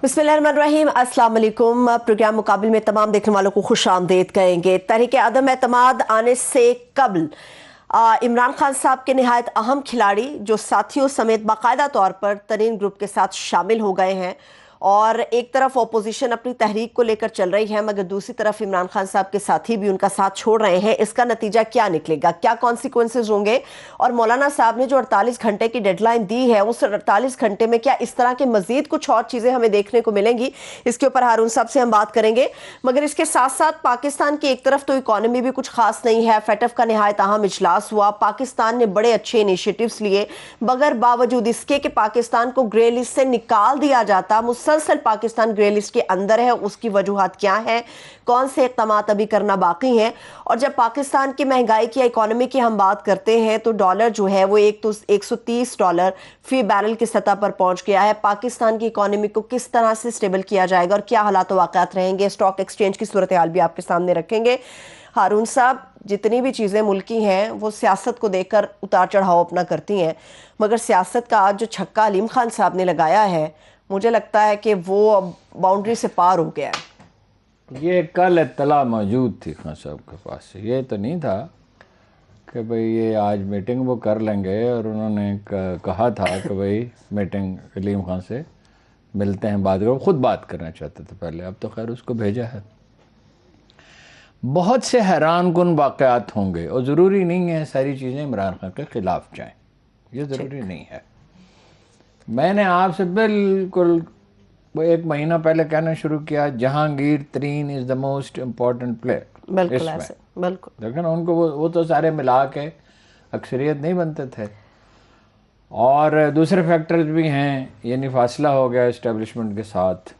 بسم اللہ الرحمن الرحیم، السلام علیکم۔ پروگرام مقابل میں تمام دیکھنے والوں کو خوش آمدید کہیں گے۔ تحریک عدم اعتماد آنے سے قبل عمران خان صاحب کے نہایت اہم کھلاڑی جو ساتھیوں سمیت باقاعدہ طور پر ترین گروپ کے ساتھ شامل ہو گئے ہیں، اور ایک طرف اپوزیشن اپنی تحریک کو لے کر چل رہی ہے، مگر دوسری طرف عمران خان صاحب کے ساتھی بھی ان کا ساتھ چھوڑ رہے ہیں۔ اس کا نتیجہ کیا نکلے گا، کیا کانسیکوینسز ہوں گے؟ اور مولانا صاحب نے جو 48 گھنٹے کی ڈیڈ لائن دی ہے، اس 48 گھنٹے میں کیا اس طرح کے مزید کچھ اور چیزیں ہمیں دیکھنے کو ملیں گی؟ اس کے اوپر ہارون صاحب سے ہم بات کریں گے۔ مگر اس کے ساتھ ساتھ پاکستان کی ایک طرف تو اکانومی بھی کچھ خاص نہیں ہے۔ FATF کا نہایت اہم اجلاس ہوا، پاکستان نے بڑے اچھے انیشیٹوز لیے، مگر باوجود اس کے کہ پاکستان کو گرے لسٹ سے نکال دیا جاتا، مسلسل پاکستان گرے لسٹ کے اندر ہے۔ اس کی وجوہات کیا ہیں؟ کون سے اقدامات ابھی کرنا باقی ہیں؟ اور جب پاکستان کی مہنگائی کی اکانومی کی ہم بات کرتے ہیں تو ڈالر جو ہے وہ $130 فی بیرل کی سطح پر پہنچ گیا ہے۔ پاکستان کی اکانومی کو کس طرح سے سٹیبل کیا جائے گا اور کیا حالات و واقعات رہیں گے؟ اسٹاک ایکسچینج کی صورتحال بھی آپ کے سامنے رکھیں گے۔ ہارون صاحب، جتنی بھی چیزیں ملکی ہیں وہ سیاست کو دیکھ کر اتار چڑھاؤ اپنا کرتی ہیں، مگر سیاست کا آج جو چھکا علیم خان صاحب نے لگایا ہے، مجھے لگتا ہے کہ وہ باؤنڈری سے پار ہو گیا ہے۔ یہ کل اطلاع موجود تھی خان صاحب کے پاس، یہ تو نہیں تھا کہ بھئی یہ آج میٹنگ وہ کر لیں گے، اور انہوں نے کہا تھا کہ بھئی میٹنگ علیم خان سے ملتے ہیں، بات کرو، خود بات کرنا چاہتے تھے پہلے، اب تو خیر اس کو بھیجا ہے۔ بہت سے حیران کن واقعات ہوں گے، اور ضروری نہیں ہے ساری چیزیں عمران خان کے خلاف جائیں، یہ ضروری نہیں ہے۔ میں نے آپ سے بالکل وہ 1 مہینہ پہلے کہنا شروع کیا، جہانگیر ترین از دا موسٹ امپورٹنٹ پلیئر۔ بالکل ایسے، بالکل لیکن ان کو وہ تو سارے ملا کے اکثریت نہیں بنتے تھے، اور دوسرے فیکٹرز بھی ہیں، یعنی فاصلہ ہو گیا اسٹیبلشمنٹ کے ساتھ۔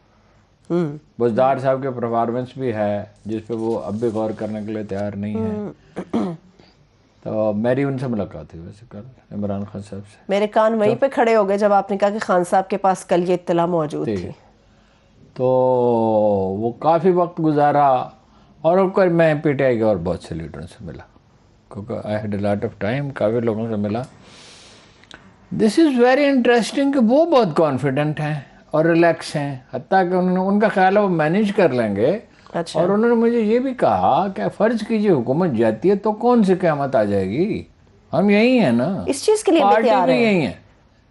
بزدار صاحب کے پرفارمنس بھی ہے جس پہ وہ اب بھی غور کرنے کے لیے تیار نہیں ہے۔ تو میری ان سے ملاقات ہوئی ویسے کل عمران خان صاحب سے، میرے کان وہیں پہ کھڑے ہو گئے جب آپ نے کہا کہ خان صاحب کے پاس کل یہ اطلاع موجود تھی۔ تو وہ کافی وقت گزارا، اور میں پی ٹی آئی کے اور بہت سے لیڈروں سے ملا، کیونکہ I had a lot of time, کافی لوگوں سے ملا۔ دس از ویری انٹرسٹنگ کہ وہ بہت کانفیڈنٹ ہیں اور ریلیکس ہیں، حتیٰ کہ ان کا خیال ہے وہ مینیج کر لیں گے۔ اور انہوں نے مجھے یہ بھی کہا کہ فرض کیجئے حکومت جاتی ہے تو کون سی قیامت آ جائے گی، ہم یہی ہیں نا، اس چیز کے لیے پارٹی بھی یہی ہے،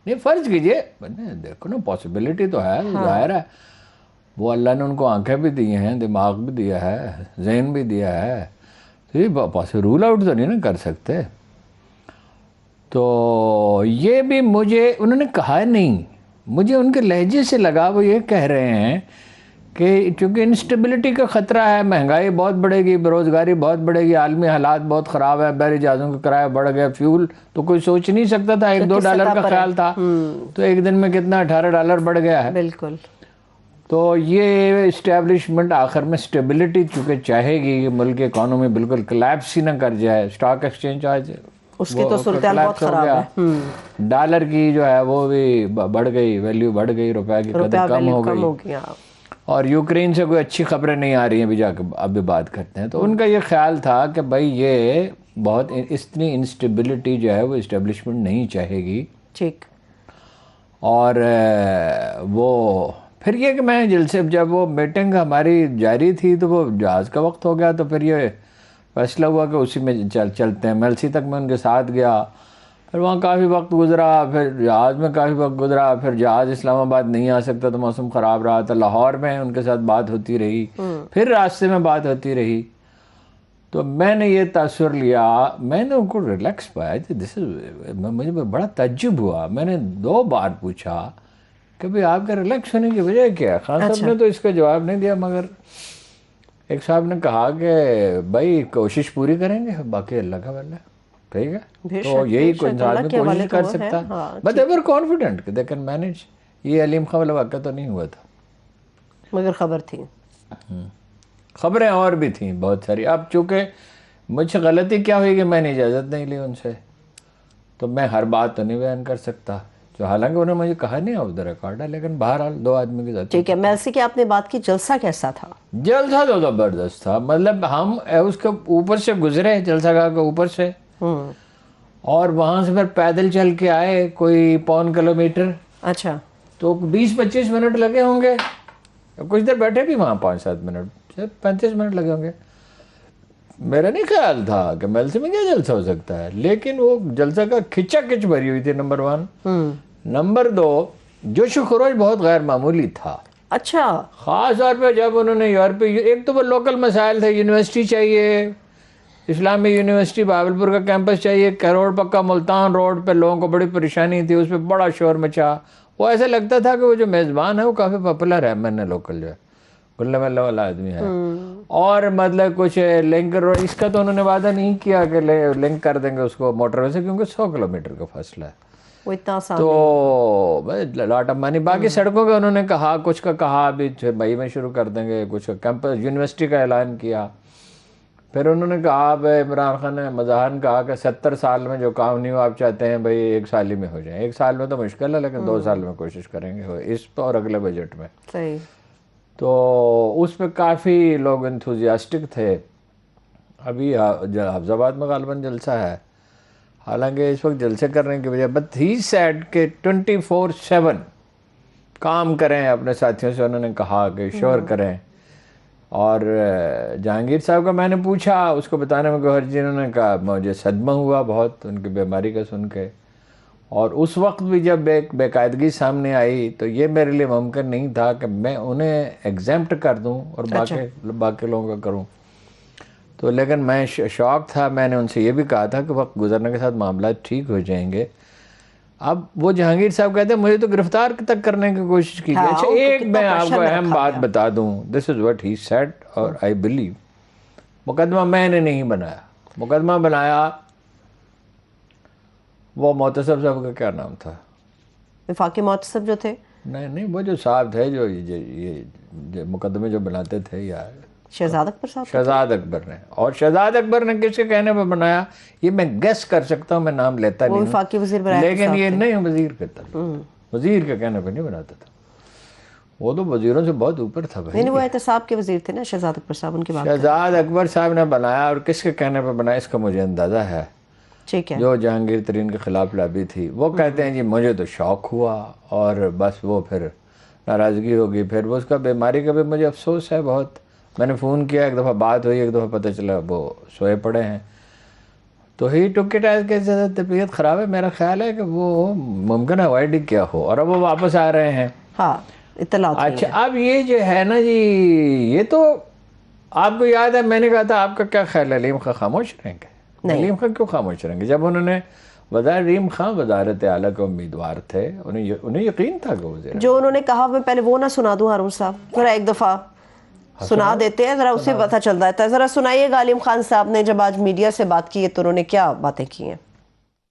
نہیں فرض کیجئے، دیکھو نا پاسبلٹی تو ہے، ظاہر ہے وہ اللہ نے ان کو آنکھیں بھی دی ہیں، دماغ بھی دیا ہے، ذہن بھی دیا ہے، تو یہ رول آؤٹ تو نہیں نا کر سکتے۔ تو یہ بھی مجھے انہوں نے کہا نہیں، مجھے ان کے لہجے سے لگا، وہ یہ کہہ رہے ہیں کہ چونکہ انسٹیبلٹی کا خطرہ ہے، مہنگائی بہت بڑھے گی، بیروزگاری بہت بڑھے گی، عالمی حالات بہت خراب ہے، بحری جہازوں کا کرایہ بڑھ گیا، فیول تو کوئی سوچ نہیں سکتا تھا، $1-2 کا خیال تھا، تو ایک دن میں کتنا $18 بڑھ گیا ہے۔ بالکل۔ تو یہ اسٹیبلشمنٹ آخر میں اسٹیبلٹی چونکہ چاہے گی کہ ملک کی اکانومی بالکل کلیپس ہی نہ کر جائے، اسٹاک ایکسچینج آج اس کی تو صورتحال بہت خراب ہے، ڈالر کی جو ہے وہ بھی بڑھ گئی، ویلیو بڑھ گئی، روپے کی قدر کم ہو گئی، اور یوکرین سے کوئی اچھی خبریں نہیں آ رہی ہیں، ابھی جا کے اب بھی بات کرتے ہیں۔ تو ان کا یہ خیال تھا کہ بھائی یہ بہت اتنی انسٹیبلٹی جو ہے وہ اسٹیبلشمنٹ نہیں چاہے گی، ٹھیک۔ اور وہ پھر یہ کہ میں جلسے جب وہ میٹنگ ہماری جاری تھی تو وہ جہاز کا وقت ہو گیا، تو پھر یہ فیصلہ ہوا کہ اسی میں چلتے ہیں، میلسی تک میں ان کے ساتھ گیا، پھر وہاں کافی وقت گزرا، پھر جہاز میں کافی وقت گزرا، پھر جہاز اسلام آباد نہیں آ سکتا تو موسم خراب رہا، تو لاہور میں ان کے ساتھ بات ہوتی رہی، پھر راستے میں بات ہوتی رہی۔ تو میں نے یہ تاثر لیا، میں نے ان کو ریلیکس پایا، مجھے بڑا تعجب ہوا، میں نے 2 بار پوچھا کہ بھئی آپ کا ریلیکس ہونے کی وجہ کیا ہے؟ خان صاحب نے تو اس کا جواب نہیں دیا، مگر ایک صاحب نے کہا کہ بھائی کوشش پوری کریں گے، باقی اللہ کا وعدہ ہے، ٹھیک ہے، تو یہی کوئی انسان میں کوشش کر سکتا، بٹ ایور کانفیڈنٹ کہ دے کین مینیج۔ یہ علیم خان والا واقعہ تو نہیں ہوا تھا، مگر خبر تھی، خبریں اور بھی تھیں بہت ساری۔ اب چونکہ مجھ سے غلطی کیا ہوئی کہ میں نے اجازت نہیں لی ان سے، تو میں ہر بات تو نہیں بیان کر سکتا، جو حالانکہ انہوں نے مجھے کہا نہیں آف دا ریکارڈ ہے، لیکن بہرحال 2 آدمی کے ساتھ۔ ٹھیک ہے، میلسی کی آپ نے بات کی، جلسہ کیسا تھا؟ جلسہ تو زبردست تھا، مطلب ہم اس کے اوپر سے گزرے، جلسہ گاہ کے اوپر سے، اور وہاں سے پھر پیدل چل کے آئے کوئی 1.25 کلومیٹر، اچھا، تو 20-25 منٹ لگے ہوں گے کچھ دیر بیٹھے بھی وہاں 5-7 منٹ 35 منٹ لگے ہوں گے. میرا نہیں خیال تھا کہ میلسی میں کیا جلسہ ہو سکتا ہے, لیکن وہ جلسہ کا کھچا کھچ بھری ہوئی تھی, نمبر 1. نمبر 2, جوش و خروش بہت غیر معمولی تھا. اچھا, خاص طور پہ جب انہوں نے یورپی, ایک تو وہ لوکل مسائل تھے, یونیورسٹی چاہیے, اسلامی یونیورسٹی بہاولپور کا کیمپس چاہیے, کروڑ پکا ملتان روڈ پہ لوگوں کو بڑی پریشانی تھی, اس پہ بڑا شور مچا. وہ ایسا لگتا تھا کہ وہ جو میزبان ہے وہ کافی پاپولر ہے, میں نے لوکل جو ہے گلے ملے والا آدمی ہے. اور مطلب کچھ لنک روڈ, اس کا تو انہوں نے وعدہ نہیں کیا کہ لنک کر دیں گے اس کو موٹر وے سے, کیونکہ 100 کلومیٹر کا فاصلہ ہے, وہ اتنا آسان تو لاٹ آف منی. باقی سڑکوں کا انہوں نے کہا, کچھ کا کہا ابھی مئی میں شروع کر دیں گے, کچھ کیمپس یونیورسٹی کا اعلان کیا. پھر انہوں نے کہا, عمران خان نے مظاہرن کہا کہ 70 سال میں جو کام نہیں ہو آپ چاہتے ہیں بھائی 1 سال ہی میں ہو جائیں. 1 سال میں تو مشکل ہے, لیکن 2 سال میں کوشش کریں گے اس پہ اور اگلے بجٹ میں. صحیح. تو اس پہ کافی لوگ انتھوزیاسٹک تھے. ابھی حفظ آباد میں غالباً جلسہ ہے, حالانکہ اس وقت جلسے کرنے کی وجہ, بٹ ہی سیڈ کہ 24/7 کام کریں اپنے ساتھیوں سے, انہوں نے کہا کہ شور کریں. اور جہانگیر صاحب کا میں نے پوچھا, اس کو بتانے میں گوہر جی, انہوں نے کہا مجھے صدمہ ہوا بہت ان کی بیماری کا سن کے, اور اس وقت بھی جب ایک بے قاعدگی سامنے آئی تو یہ میرے لیے ممکن نہیں تھا کہ میں انہیں ایگزیمپٹ کر دوں اور باقی لوگوں کا کروں. تو لیکن میں شوق تھا, میں نے ان سے یہ بھی کہا تھا کہ وقت گزرنے کے ساتھ معاملات ٹھیک ہو جائیں گے. اب وہ جہانگیر صاحب کہتے ہیں مجھے تو گرفتار تک کرنے کی کوشش کی گئی. اچھا, ایک میں آپ کو اہم بات بتا دوں, دس از واٹ ہی سیڈ, اور آئی بلیو مقدمہ میں نے نہیں بنایا, مقدمہ بنایا وہ محتسب صاحب کا کیا نام تھا, وفاقی محتسب جو تھے, نہیں وہ جو صاحب تھے جو یہ مقدمے جو بناتے تھے یار, شہزاد اکبر صاحب. شہزاد اکبر نے. اور شہزاد اکبر نے کس کے کہنے پہ بنایا یہ میں گیس کر سکتا ہوں, میں نام لیتا نہیں وفاقی وزیر ہوں, لیکن یہ نہیں وزیر کہتا, وزیر کے کہنے پہ نہیں بناتا تھا, وہ تو وزیروں سے بہت اوپر تھا بھائی. نہیں, وہ احتساب کے وزیر تھے نا شہزاد اکبر صاحب, ان کی بات. شہزاد اکبر صاحب نے بنایا, اور کس کے کہنے پہ بنایا اس کا مجھے اندازہ ہے. ٹھیک ہے. جو جہانگیر ترین کے خلاف لابی تھی, وہ کہتے ہیں جی مجھے تو شوق ہوا, اور بس وہ پھر ناراضگی ہوگی. پھر وہ اس کا بیماری کا بھی مجھے افسوس ہے بہت. میں نے فون کیا, ایک دفعہ بات ہوئی, ایک دفعہ پتہ چلا وہ سوئے پڑے ہیں. تو ہی ٹک اٹ ایز کہ زیادہ طبیعت خراب ہے. میرا خیال ہے کہ وہ ممکن اوائڈ ہی کیا ہو, اور اب وہ واپس آ رہے ہیں. ہاں, اطلاع. اچھا, اب یہ جو ہے نا جی, یہ تو آپ کو یاد ہے میں نے کہا تھا آپ کا کیا خیال ہے علیم خان خاموش رہیں گے؟ علیم خان کیوں خاموش رہیں گے جب انہوں نے علیم خان وزارت اعلیٰ کے امیدوار تھے, انہیں یقین تھا کہ وزیر جو انہوں نے کہا, میں پہلے وہ نہ سنا دوں ہارون صاحب, ذرا ایک دفعہ سنا دیتے ہیں, ذرا اسے پتہ چل رہا ہے. ذرا سنائیے گا علیم خان صاحب نے جب آج میڈیا سے بات کی ہے تو انہوں نے کیا باتیں کی ہیں.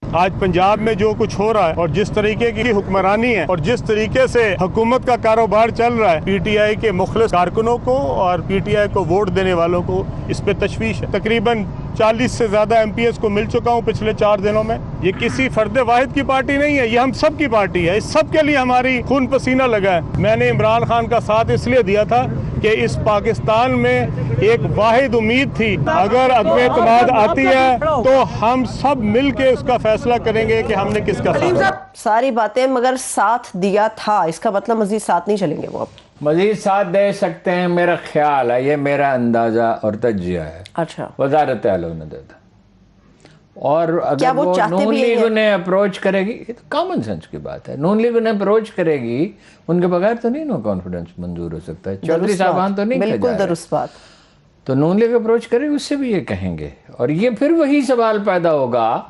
آج پنجاب میں جو کچھ ہو رہا ہے اور جس طریقے کی حکمرانی ہے اور جس طریقے سے حکومت کا کاروبار چل رہا ہے, پی ٹی آئی کے مخلص کارکنوں کو اور پی ٹی آئی کو ووٹ دینے والوں کو اس پہ تشویش ہے. تقریباً 40 سے زیادہ ایم پی ایس کو مل چکا ہوں پچھلے 4 دنوں میں. یہ کسی فرد واحد کی پارٹی نہیں ہے, یہ ہم سب کی پارٹی ہے. اس سب کے لیے ہماری خون پسینہ لگا ہے. میں نے عمران خان کا ساتھ اس لیے دیا تھا کہ اس پاکستان میں ایک واحد امید تھی, اگر عدم اعتماد آتی ہے تو ہم سب مل کے اس کا فیصلہ کریں گے کہ ہم نے کس کا ساتھ. ساری باتیں مگر ساتھ دیا تھا, اس کا مطلب مزید ساتھ نہیں چلیں گے وہ اب مزید ساتھ دے سکتے ہیں. میرا خیال ہے, یہ میرا اندازہ اور تجزیہ ہے. اچھا, وزارت اعلیٰ نے دیتا, اور اگر وہ نون لیگ انہیں اپروچ کرے گی, یہ تو کامن سینس کی بات ہے, نون لیگ انہیں اپروچ کرے گی, ان کے بغیر تو نہیں نو کانفیڈنس منظور ہو سکتا ہے. چودھری صاحبان تو نہیں, بالکل درست بات. تو نون لیگ اپروچ کرے گی, اس سے بھی یہ کہیں گے, اور یہ پھر وہی سوال پیدا ہوگا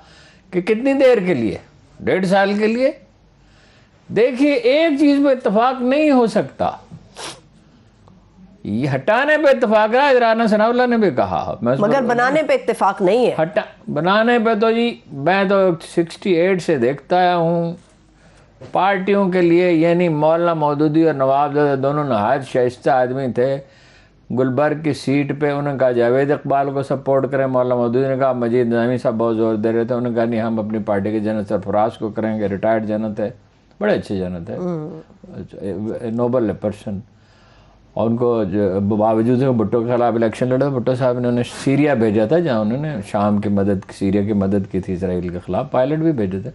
کہ کتنی دیر کے لیے, 1.5 سال کے لیے. دیکھیے ایک چیز پہ اتفاق نہیں ہو سکتا, یہ ہٹانے پہ اتفاق ہے. رانا ثناء اللہ نے بھی کہا, مگر بنانے پہ اتفاق نہیں ہے. بنانے پہ تو جی میں تو 68 سے دیکھتا ہوں پارٹیوں کے لیے, یعنی مولانا مودودی اور نواب زادہ دونوں نہایت شائستہ آدمی تھے. گلبرگ کی سیٹ پہ انہوں نے کہا جاوید اقبال کو سپورٹ کریں, مولانا مودودی نے کہا مجید نظامی صاحب بہت زور دے رہے تھے, انہوں نے کہا نہیں ہم اپنی پارٹی کے جنرل سرفراز کو کریں گے, ریٹائرڈ جنرل تھے, بڑے اچھے جنرل تھے, نوبل پرسن. اور ان کو باوجود بھٹو کے خلاف الیکشن لڑا, بھٹو صاحب نے انہیں سیریا بھیجا تھا, جہاں انہوں نے شام کی مدد, سیریا کی مدد کی تھی اسرائیل کے خلاف, پائلٹ بھی بھیجے تھے.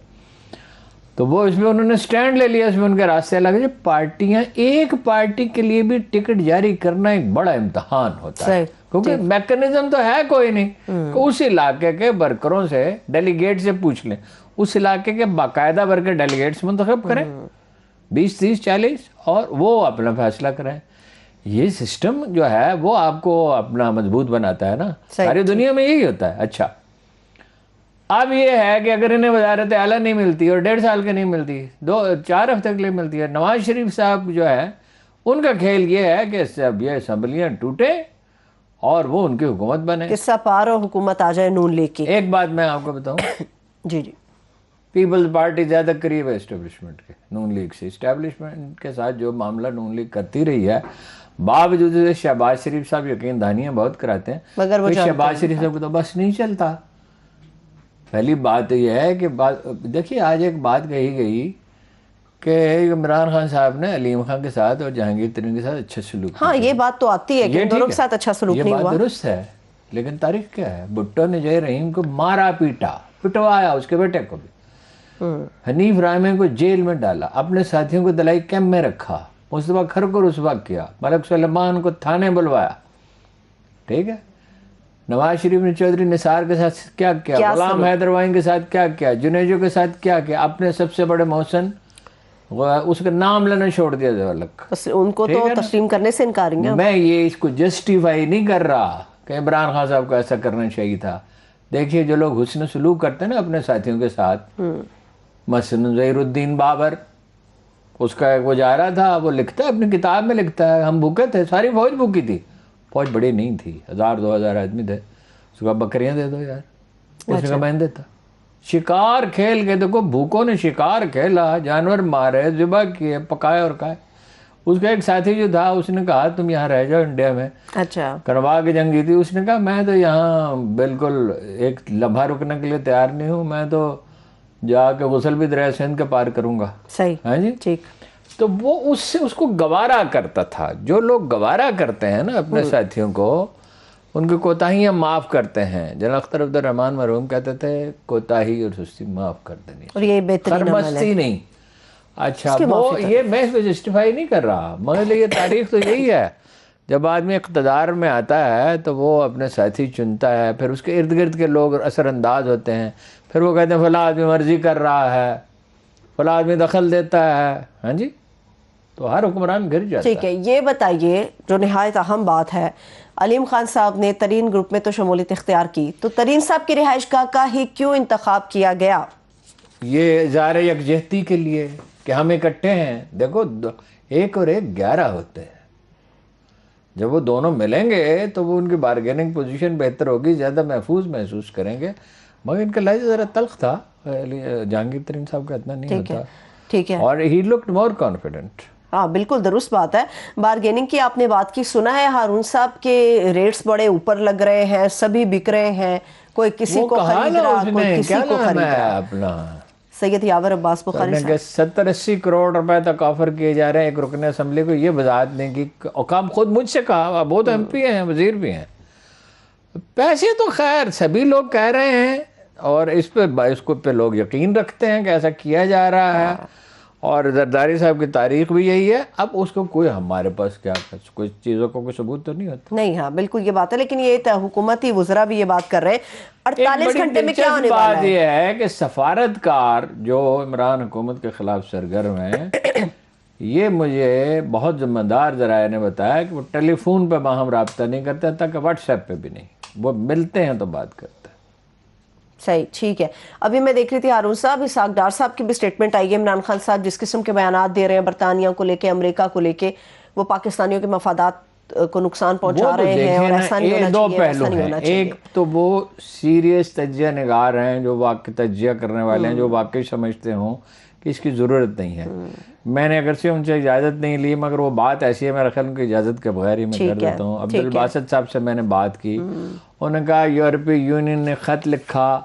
تو وہ اس میں انہوں نے سٹینڈ لے لیا, اس میں ان کے راستے الگ ہیں. پارٹیاں, ایک پارٹی کے لیے بھی ٹکٹ جاری کرنا ایک بڑا امتحان ہوتا ہے, کیونکہ میکنزم تو ہے کوئی نہیں کہ اس علاقے کے ورکروں سے, ڈیلیگیٹ سے پوچھ لیں, اس علاقے کے باقاعدہ ورکر ڈیلیگیٹس منتخب کریں 20 30 40 اور وہ اپنا فیصلہ کریں. یہ سسٹم جو ہے وہ آپ کو اپنا مضبوط بناتا ہے نا, ساری دنیا میں یہی ہوتا ہے. اچھا, اب یہ ہے کہ اگر انہیں وزارت اعلیٰ نہیں ملتی اور 1.5 سال کے نہیں ملتی, 2-4 ہفتے کے لیے ملتی ہے, نواز شریف صاحب جو ہے ان کا کھیل یہ ہے کہ اب یہ اسمبلیاں ٹوٹے اور وہ ان کی حکومت بنے, قصہ پار اور حکومت آ جائے نون لیگ کی. ایک بات میں آپ کو بتاؤں, جی جی, پیپلز پارٹی زیادہ قریب ہے اسٹیبلشمنٹ کے, نون لیگ سے. اسٹیبلشمنٹ کے ساتھ جو معاملہ نون لیگ کرتی رہی ہے, باوجود شہباز شریف صاحب یقین دہانیاں بہت کراتے ہیں, مگر وہ شہباز شریف صاحب کو تو بس نہیں چلتا. پہلی بات تو یہ ہے کہ دیکھیے آج ایک بات کہی گئی کہ عمران خان صاحب نے علیم خان کے ساتھ اور جہانگیر ترین کے ساتھ اچھا سلوک ہاں یہ بات تو آتی ہے کہ ان دونوں کے ساتھ اچھا سلوک نہیں ہوا. یہ بات درست ہے, لیکن تاریخ کیا ہے, بھٹو نے جے رحیم کو مارا پیٹا, پٹوایا اس کے بیٹے کو بھی, حنیف رحمانی کو جیل میں ڈالا, اپنے ساتھیوں کو دلائی کیمپ میں رکھا, مصطفیٰ کھر کو رسوا کیا, ملک سلیمان کو تھانے بلوایا. ٹھیک ہے, نواز شریف نے چودھری نثار کے ساتھ کیا کیا, غلام حیدر وائن کے ساتھ کیا کیا, جنیجو کے ساتھ کیا کیا, اپنے سب سے بڑے محسن اس کا نام لینا چھوڑ دیا بس ان کو تو تسلیم کرنے سے انکار نہیں. میں یہ اس کو جسٹیفائی نہیں کر رہا کہ عمران خان صاحب کو ایسا کرنا چاہیے تھا. دیکھیے جو لوگ حسن سلوک کرتے ہیں نا اپنے ساتھیوں کے ساتھ, مثلا ظہیر الدین بابر, اس کا ایک مظاہرہ تھا, وہ لکھتا ہے اپنی کتاب میں لکھتا ہے, ہم بھوکے تھے, ساری فوج بھوکی تھی, فوج بڑی نہیں تھی, 1000-2000 آدمی تھے, اس کو بکریاں دے دو یار, اس نے کہا میں دیتا. شکار کھیل کے دیکھو, بھوکوں نے شکار کھیلا, جانور مارے, ذبح کیے, پکائے اور کھائے. اس کا ایک ساتھی جو تھا اس نے کہا تم یہاں رہ جاؤ انڈیا میں, اچھا کروا کی جنگی تھی, اس نے کہا میں تو یہاں بالکل ایک لمحہ رکنے کے لیے تیار نہیں ہوں, میں تو جا کے غسل بھی دریائے سندھ کے پار کروں گا. صحیح, ہاں جی ٹھیک. تو وہ اس سے اس کو گوارا کرتا تھا. جو لوگ گوارا کرتے ہیں نا اپنے ساتھیوں کو, ان کی کوتاہیاں معاف کرتے ہیں. جناب اختر عبد الرحمن مرحوم کہتے تھے کوتاہی اور سستی معاف کر دینی, اور یہ بہترین عمل ہے, خرمستی نہیں. اچھا وہ یہ میں اس کو جسٹیفائی نہیں کر رہا, مگر یہ تاریخ تو یہی ہے, جب آدمی اقتدار میں آتا ہے تو وہ اپنے ساتھی چنتا ہے, پھر اس کے ارد گرد کے لوگ اثر انداز ہوتے ہیں, پھر وہ کہتے ہیں فلاں آدمی مرضی کر رہا ہے, فلاں آدمی دخل دیتا ہے. ہاں جی, تو ہر حکمران گر جاتا ہے. ٹھیک ہے, یہ بتائیے جو نہایت اہم بات ہے, علیم خان صاحب نے ترین گروپ میں تو شمولیت اختیار کی, تو ترین صاحب کی رہائش گاہ کا ہی کیوں انتخاب کیا گیا؟ یہ اظہار یکجہتی کے لیے کہ ہم اکٹھے ہیں. دیکھو 1 اور 1 11 ہوتے ہیں, جب وہ دونوں ملیں گے تو وہ ان کی بارگیننگ پوزیشن بہتر ہوگی, زیادہ محفوظ محسوس کریں گے. مگر ان کا لہجہ ذرا تلخ تھا, جہانگیر ترین صاحب کا اتنا نہیں ہوتا. ٹھیک ہے, اور ہی لکڈ مور کانفیڈنٹ. ہاں بالکل درست بات ہے. بارگیننگ کی آپ نے بات کی, سنا ہے ہارون صاحب کے ریٹس بڑے اوپر لگ رہے ہیں, سبھی بک رہے ہیں, کوئی کسی کو خرید رہا, کوئی کسی کو خرید رہا. اپنا سید یاور عباس بخاری صاحب 70-80 کروڑ روپے تک آفر کیے جا رہے ہیں ایک رکن اسمبلی کو. یہ وضاحت نہیں کی, اور کام خود مجھ سے کہا, بہت ایم پی ہیں, وزیر بھی ہیں. پیسے تو خیر سبھی لوگ کہہ رہے ہیں, اور اس پہ لوگ یقین رکھتے ہیں کہ ایسا کیا جا رہا ہے, اور زرداری صاحب کی تاریخ بھی یہی ہے. اب اس کو کوئی ہمارے پاس کیا کچھ چیزوں کو کوئی ثبوت تو نہیں ہوتا. نہیں, ہاں بالکل یہ بات ہے, لیکن یہ حکومتی وزراء بھی یہ بات کر رہے ہیں. 48 گھنٹے میں کیا ہونے والا ہے؟ بات یہ ہے کہ سفارتکار جو عمران حکومت کے خلاف سرگرم ہیں, یہ مجھے بہت ذمہ دار ذرائع نے بتایا کہ وہ ٹیلی فون پہ باہم رابطہ نہیں کرتے, تاکہ واٹس ایپ پہ بھی نہیں, وہ ملتے ہیں تو بات کرتے ہیں. صحیح, ٹھیک ہے. ابھی میں دیکھ رہی تھی ہارون صاحب, اسحاق ڈار صاحب کی بھی سٹیٹمنٹ آئی ہے. عمران خان صاحب جس قسم کے بیانات دے رہے ہیں برطانیہ کو لے کے, امریکہ کو لے کے, وہ پاکستانیوں کے مفادات کو نقصان پہنچا رہے ہیں, اور ایسا نہیں ہونا چاہیے, ایسا نہیں ہونا چاہیے. ایک تو وہ سیریس تجزیہ نگار ہیں, جو واقعی تجزیہ کرنے والے ہیں, جو واقعی سمجھتے ہوں کہ اس کی ضرورت نہیں ہے. میں نے اگرچہ ان سے اجازت نہیں لی, مگر وہ بات ایسی ہے, میرا خیال ان کی اجازت کے بغیر ہی میں کر دیتا ہوں. عبدالباسط صاحب سے میں نے بات کی, انہوں نے کہا یورپی یونین نے خط لکھا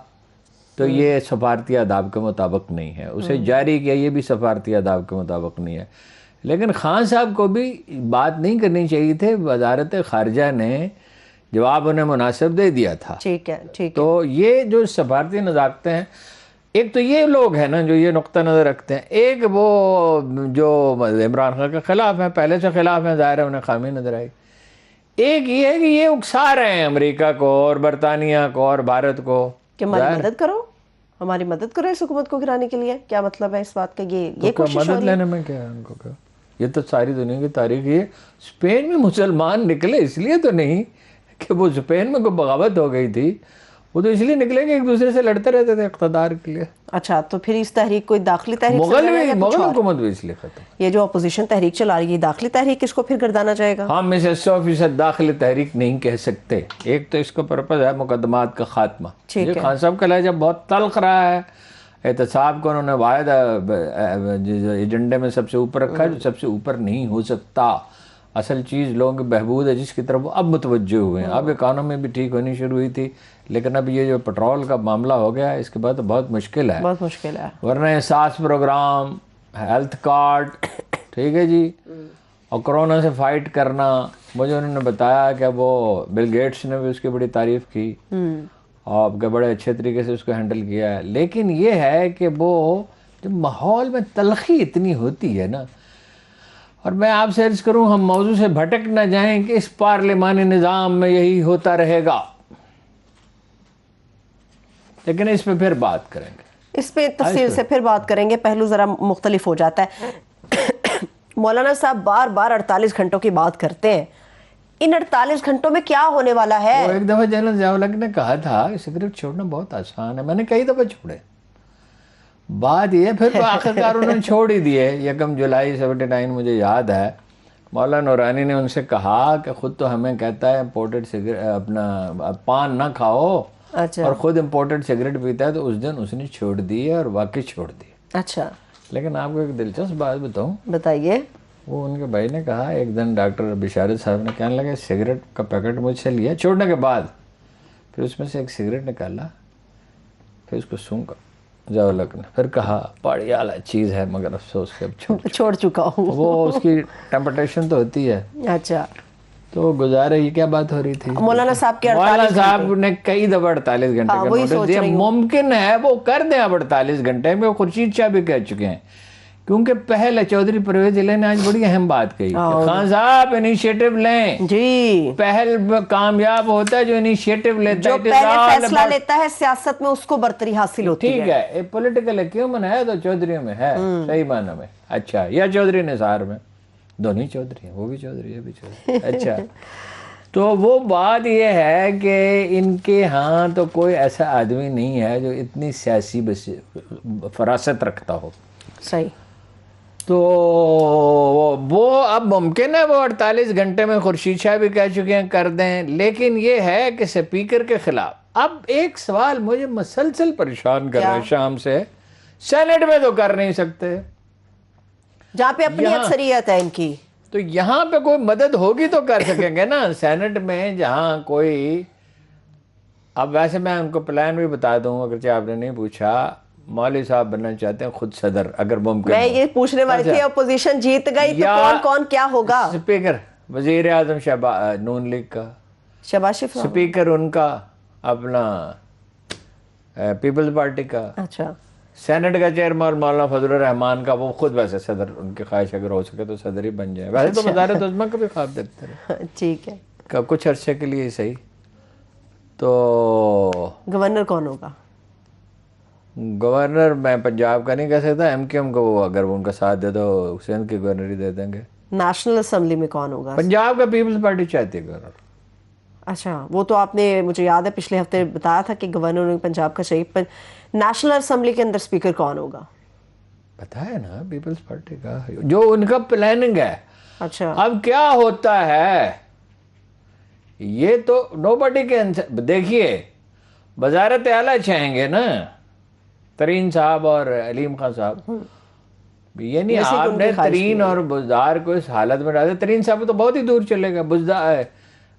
تو یہ سفارتی آداب کے مطابق نہیں ہے, اسے جاری کیا, یہ بھی سفارتی آداب کے مطابق نہیں ہے. لیکن خان صاحب کو بھی بات نہیں کرنی چاہیے تھے, وزارت خارجہ نے جواب انہیں مناسب دے دیا تھا. ٹھیک ہے, ٹھیک ہے. تو یہ جو سفارتی نزاکتیں ہیں, ایک تو یہ لوگ ہیں نا جو یہ نقطہ نظر رکھتے ہیں، ایک وہ جو عمران خان کے خلاف ہیں، پہلے سے خلاف ہیں، ظاہر ہے انہیں خامی نظر آئی۔ ایک یہ ہے کہ یہ اکسا رہے ہیں امریکہ کو اور برطانیہ کو اور بھارت کو کہ ہماری مدد کرو، ہماری مدد کرو اس حکومت کو گرانے کے لیے۔ کیا مطلب ہے اس بات کا؟ یہ کوشش ہو مدد رہی ہے؟ لینے میں کیا ہے ان کو؟ کیا یہ تو ساری دنیا کی تاریخ ہے۔ اسپین میں مسلمان نکلے اس لیے تو نہیں کہ وہ اسپین میں کوئی بغاوت ہو گئی تھی، وہ تو اس لیے نکلے کہ ایک دوسرے سے لڑتے رہتے تھے اقتدار کے لیے۔ اچھا، تو پھر اس تحریک کوئی داخلی تحریک مغل حکومت بھی اس لیے ختم۔ یہ جو اپوزیشن تحریک چلا رہی ہے داخلی تحریک، اس کو پھر گردانا جائے گا؟ ہم اسے 100% داخلی تحریک نہیں کہہ سکتے۔ ایک تو اس کا پرپز ہے مقدمات کا خاتمہ۔ یہ خان صاحب کا لہجہ بہت تلخ رہا ہے۔ احتساب کو انہوں نے واحد ایجنڈے میں سب سے اوپر رکھا ہے، جو سب سے اوپر نہیں ہو سکتا۔ اصل چیز لوگوں کی بہبود ہے جس کی طرف وہ اب متوجہ ہوئے ہیں۔ اب اکانومی بھی ٹھیک ہونی شروع ہوئی تھی، لیکن اب یہ جو پیٹرول کا معاملہ ہو گیا ہے اس کے بعد تو بہت مشکل ہے، بہت مشکل ہے۔ ورنہ احساس پروگرام، ہیلتھ کارڈ، ٹھیک ہے جی، اور کرونا سے فائٹ کرنا۔ مجھے انہوں نے بتایا کہ وہ بل گیٹس نے بھی اس کی بڑی تعریف کی اور کہ بڑے اچھے طریقے سے اس کو ہینڈل کیا ہے۔ لیکن یہ ہے کہ وہ جب ماحول میں تلخی اتنی ہوتی ہے نا، اور میں آپ سے عرض کروں ہم موضوع سے بھٹک نہ جائیں کہ اس پارلیمانی نظام میں یہی ہوتا رہے گا، لیکن اس پہ پھر بات کریں گے، اس پہ تفصیل سے پھر بات کریں گے۔ پہلو ذرا مختلف ہو جاتا ہے۔ مولانا صاحب بار بار 48 گھنٹوں کی بات کرتے ہیں، ان 48 گھنٹوں میں کیا ہونے والا ہے؟ وہ ایک دفعہ جنرل ضیاء الحق نے کہا تھا کہ سگریٹ چھوڑنا بہت آسان ہے، میں نے کئی دفعہ چھوڑے، بات یہ پھر آخرکار انہوں نے چھوڑ ہی دیے۔ 1 جولائی 79 مجھے یاد ہے، مولانا نورانی نے ان سے کہا کہ خود تو ہمیں کہتا ہے امپورٹڈ سگریٹ اپنا پان نہ کھاؤ، اچھا اور خود امپورٹڈ سگریٹ پیتا ہے، تو اس دن اس نے چھوڑ دی ہے اور واقعی چھوڑ دی۔ اچھا، لیکن آپ کو ایک دلچسپ بات بتاؤں، بتائیے۔ وہ ان کے بھائی نے کہا ایک دن ڈاکٹر بشارت صاحب نے کہنے لگا سگریٹ کا پیکٹ مجھ سے لیا چھوڑنے کے بعد، پھر اس میں سے ایک سگریٹ نکالا، پھر اس کو سونگا ضیاء الحق نے، پھر کہا بڑی اعلیٰ چیز ہے مگر افسوس کہ اب چھوڑ چکا ہوں۔ وہ اس کی ٹیمپٹیشن تو ہوتی ہے۔ اچھا، تو گزارے یہ کیا بات ہو رہی تھی؟ مولانا صاحب کے مولانا صاحب نے کئی دفعہ 48 گھنٹے کا نوٹس دیا، ممکن ہے وہ کر دیں اب 48 گھنٹے میں۔ خورشید شاہ بھی کہہ چکے ہیں، کیونکہ پہلے چودھری پرویز علیہ نے آج بڑی اہم بات کہی کہ خان صاحب انیشیٹو لیں جی، پہل کامیاب ہوتا ہے جو انیشیٹو لیتا ہے، جو پہلے فیصلہ لیتا ہے سیاست میں اس کو برتری حاصل ہوتی ہے۔ ٹھیک ہے، پولیٹیکل ایکیومن ہے تو چودھریوں میں ہے، صحیح معنی میں، اچھا، یا چودھری نثار میں، دونوں چودھری ہیں، وہ بھی چودھری ہے بھی چودھری، اچھا۔ تو وہ بات یہ ہے کہ ان کے ہاں تو کوئی ایسا آدمی نہیں ہے جو اتنی سیاسی فراست رکھتا ہو۔ صحیح۔ تو وہ اب ممکن ہے وہ 48 گھنٹے میں خورشید شاہ بھی کہہ چکے ہیں کر دیں، لیکن یہ ہے کہ سپیکر کے خلاف اب ایک سوال مجھے مسلسل پریشان کر رہا ہے شام سے، سینٹ میں تو کر نہیں سکتے جہاں پہ اپنی اکثریت ہے ان کی، تو یہاں پہ کوئی مدد ہوگی تو کر سکیں گے نا سینٹ میں، جہاں کوئی، اب ویسے میں ان کو پلان بھی بتا دوں اگرچہ آپ نے نہیں پوچھا، مولوی صاحب بننا چاہتے ہیں خود صدر اگر ممکن، میں یہ پوچھنے والی تھی اپوزیشن جیت گئی تو کون کون کیا ہوگا؟ اسپیکر وزیر اعظم نون لیگ کا، شہباز شریف، اسپیکر ان کا اپنا پیپلز پارٹی کا، اچھا، سینٹ کا چیئرمین مولانا فضل الرحمان کا، وہ خود ویسے صدر، ان کی خواہش اگر ہو سکے تو صدر ہی بن جائے، ویسے تو وزارت عظمیٰ کا بھی خواب دیکھتے رہے، ٹھیک ہے، کچھ عرصے کے لیے صحیح۔ تو گورنر کون ہوگا؟ گورنر میں پنجاب کا نہیں کہہ سکتا، ایم کیو ایم کو وہ اگر وہ ان کا ساتھ دے تو سندھ کی گورنر ہی دے دیں گے۔ نیشنل اسمبلی میں کون ہوگا؟ پنجاب کا پیپلز پارٹی چاہتی ہے گورنر۔ اچھا، وہ تو آپ نے مجھے یاد ہے پچھلے ہفتے بتایا تھا کہ گورنر پنجاب کا چاہیے، نیشنل اسمبلی کے اندر اسپیکر کون ہوگا؟ پتا ہے نا پیپلز پارٹی کا، جو ان کا پلاننگ ہے۔ اچھا، اب کیا ہوتا ہے یہ تو نو بڈی کے دیکھیے، وزارت اعلیٰ چاہیں گے نا ترین صاحب اور علیم خان صاحب، یہ نہیں آپ نے ترین اور بزدار کو اس حالت میں ڈالا، ترین صاحب تو بہت ہی دور چلے گا، بزدار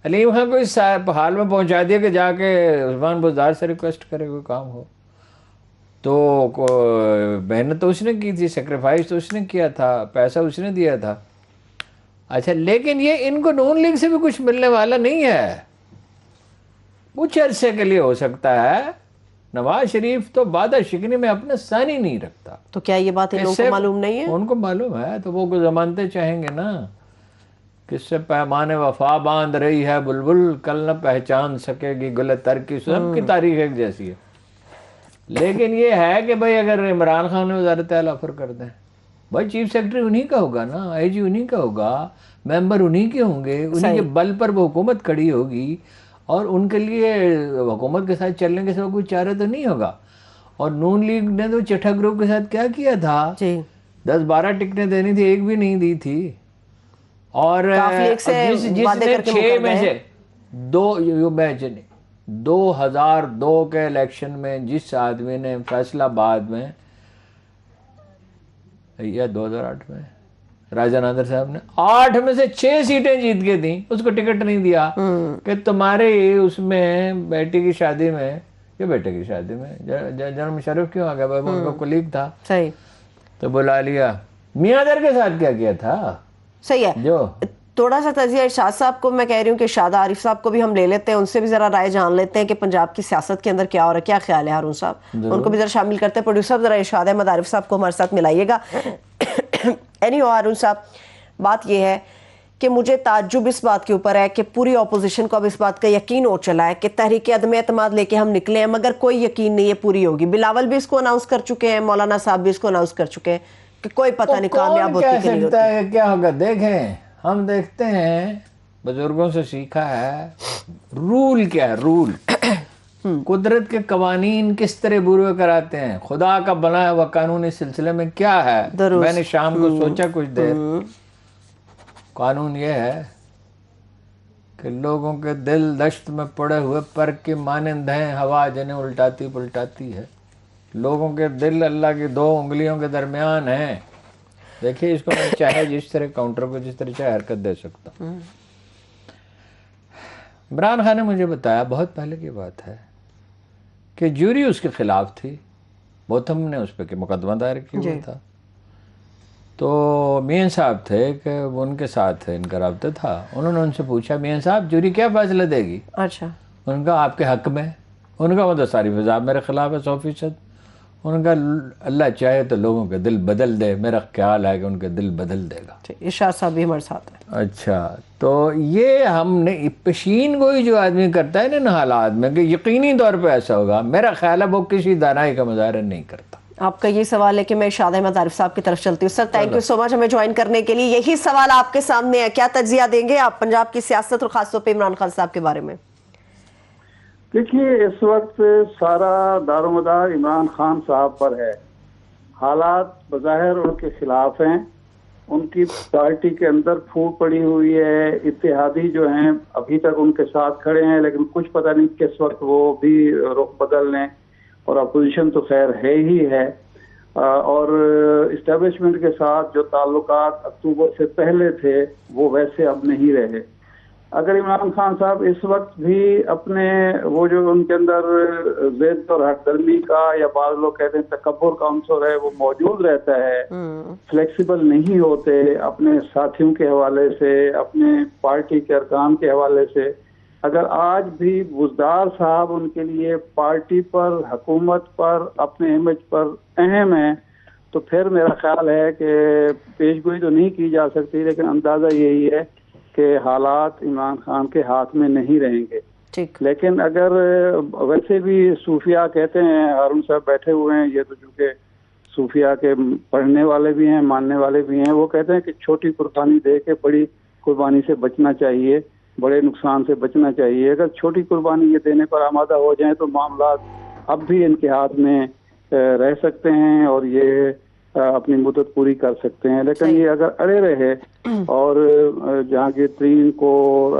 علیم خان کو اس حال میں پہنچا دیا کہ جا کے عثمان بزدار سے ریکویسٹ کرے کوئی کام ہو، تو محنت تو اس نے کی تھی، سیکریفائس تو اس نے کیا تھا، پیسہ اس نے دیا تھا، اچھا، لیکن یہ ان کو نون لیگ سے بھی کچھ ملنے والا نہیں ہے، کچھ عرصے کے لیے ہو سکتا ہے، نواز شریف تو وعدہ شکنی میں اپنا ثانی نہیں رکھتا. تو کیا یہ بات ان لوگوں کو معلوم نہیں ہے؟ ان کو معلوم ہے تو وہ کوئی ضمانتیں چاہیں گے نا. کس سے پیمان وفا باندھ رہی ہے بلبل، کل نہ پہچان سکے گی گل تر کی. سب کی تاریخ ایک جیسی ہے. لیکن یہ ہے کہ بھائی اگر عمران خان نے وزارت اعلیٰ آفر کر دیں، بھائی چیف سیکرٹری انہی کا ہوگا نا، آئی جی انہی کا ہوگا، ممبر انہی کے ہوں گے، انہی کے بل پر وہ حکومت کھڑی ہوگی، اور ان کے لیے حکومت کے ساتھ چلنے کے سوا کوئی چارہ تو نہیں ہوگا. اور نون لیگ نے تو چٹھا گروپ کے ساتھ کیا کیا تھا، 10-12 ٹکٹیں دینی تھی، ایک بھی نہیں دی تھی. اور جس نے 6 میں سے 2002 کے الیکشن میں جس آدمی نے فیصلہ آباد میں یا 2008 میں راجہ نادر صاحب نے 8 میں سے 6 سیٹیں جیت کے دیں، اس کو ٹکٹ نہیں دیا کہ تمہارے اس میں بیٹی کی شادی میں یا بیٹے کی شادی میں جنرل مشرف کیوں آ گیا، بھائی ان کا کولیگ تھا تو بلا لیا. میاں در کے ساتھ کیا کیا تھا. صحیح ہے. جو تھوڑا سا تجزیہ ارشاد صاحب کو میں کہہ رہی ہوں کہ شاد عارف صاحب کو بھی ہم لے لیتے ہیں، ان سے بھی ذرا رائے جان لیتے ہیں کہ پنجاب کی سیاست کے اندر کیا ہو رہا ہے. کیا خیال ہے ہارون صاحب؟ ان کو بھی ذرا شامل کرتے ہیں. پروڈیوسر ذرا ارشاد احمد عارف صاحب کو ہمارے ساتھ ملائیے گا. ہارون صاحب، بات یہ ہے کہ مجھے تعجب اس بات کے اوپر ہے کہ پوری اپوزیشن کو اب اس بات کا یقین ہو چلا ہے کہ تحریک عدم اعتماد لے کے ہم نکلے ہیں، مگر کوئی یقین نہیں ہے پوری ہوگی. بلاول بھی اس کو اناؤنس کر چکے ہیں، مولانا صاحب بھی اس کو اناؤنس کر چکے ہیں کہ کوئی پتہ نہیں کامیاب ہوتی کہ نہیں ہوتی. کیا ہوگا دیکھیں، ہم دیکھتے ہیں بزرگوں سے سیکھا ہے رول کیا ہے. رول قدرت کے قوانین کس طرح بروئے کراتے ہیں. خدا کا بنایا ہوا قانون اس سلسلے میں کیا ہے. میں نے شام کو سوچا کچھ دیر. قانون یہ ہے کہ لوگوں کے دل دشت میں پڑے ہوئے پر کے مانند ہیں، ہوا جنہیں الٹاتی پلٹاتی ہے. لوگوں کے دل اللہ کی 2 انگلیوں کے درمیان ہیں. دیکھیے اس کو میں چاہے جس طرح کاؤنٹر کو جس طرح چاہے حرکت دے سکتا ہوں. عمران خان نے مجھے بتایا، بہت پہلے کی بات ہے، کہ جوری اس کے خلاف تھی. بوتھم نے اس پہ مقدمہ دائر کیا ہوا تھا. تو میاں صاحب تھے کہ ان کے ساتھ ان کا رابطہ تھا. انہوں نے ان سے پوچھا میاں صاحب جوری کیا فیصلہ دے گی. اچھا. ان کا آپ کے حق میں. ان کا مطلب ساری فضا میرے خلاف ہے 100%. ان کا اللہ چاہے تو لوگوں کے دل بدل دے. میرا خیال ہے کہ ان کے دل بدل دے گا. ارشاد صاحب بھی ہمارے ساتھ ہیں. اچھا، تو یہ ہم نے پیشین گوئی جو آدمی کرتا ہے نا حالات میں کہ یقینی طور پہ ایسا ہوگا، میرا خیال ہے وہ کسی دانائی کا مظاہرہ نہیں کرتا. آپ کا یہ سوال ہے کہ میں ارشاد احمد عارف صاحب کی طرف چلتی ہوں. سر تھینک یو سو مچ ہمیں جوائن کرنے کے لیے. یہی سوال آپ کے سامنے ہے، کیا تجزیہ دیں گے آپ پنجاب کی سیاست اور خاص طور پہ عمران خان صاحب کے بارے میں؟ دیکھیے اس وقت سارا دار و مدار عمران خان صاحب پر ہے. حالات بظاہر ان کے خلاف ہیں. ان کی پارٹی کے اندر پھوٹ پڑی ہوئی ہے. اتحادی جو ہیں ابھی تک ان کے ساتھ کھڑے ہیں، لیکن کچھ پتہ نہیں کس وقت وہ بھی رخ بدل لیں. اور اپوزیشن تو خیر ہے ہی ہے. اور اسٹیبلشمنٹ کے ساتھ جو تعلقات اکتوبر سے پہلے تھے وہ ویسے اب نہیں رہے. اگر عمران خان صاحب اس وقت بھی اپنے وہ جو ان کے اندر ضد اور ہٹ درمی کا یا بعض لوگ کہتے ہیں تکبر کا عنصر ہے وہ موجود رہتا ہے، فلیکسیبل نہیں ہوتے اپنے ساتھیوں کے حوالے سے، اپنے پارٹی کے ارکان کے حوالے سے، اگر آج بھی بزدار صاحب ان کے لیے پارٹی پر، حکومت پر، اپنے امیج پر اہم ہیں، تو پھر میرا خیال ہے کہ پیش گوئی تو نہیں کی جا سکتی، لیکن اندازہ یہی ہے کہ حالات عمران خان کے ہاتھ میں نہیں رہیں گے. لیکن اگر ویسے بھی صوفیاء کہتے ہیں، ہارون صاحب بیٹھے ہوئے ہیں، یہ تو چونکہ صوفیاء کے پڑھنے والے بھی ہیں، ماننے والے بھی ہیں، وہ کہتے ہیں کہ چھوٹی قربانی دے کے بڑی قربانی سے بچنا چاہیے، بڑے نقصان سے بچنا چاہیے. اگر چھوٹی قربانی یہ دینے پر آمادہ ہو جائیں تو معاملات اب بھی ان کے ہاتھ میں رہ سکتے ہیں اور یہ اپنی مدت پوری کر سکتے ہیں. لیکن یہ اگر اڑے رہے اور جہانگیر ترین کو،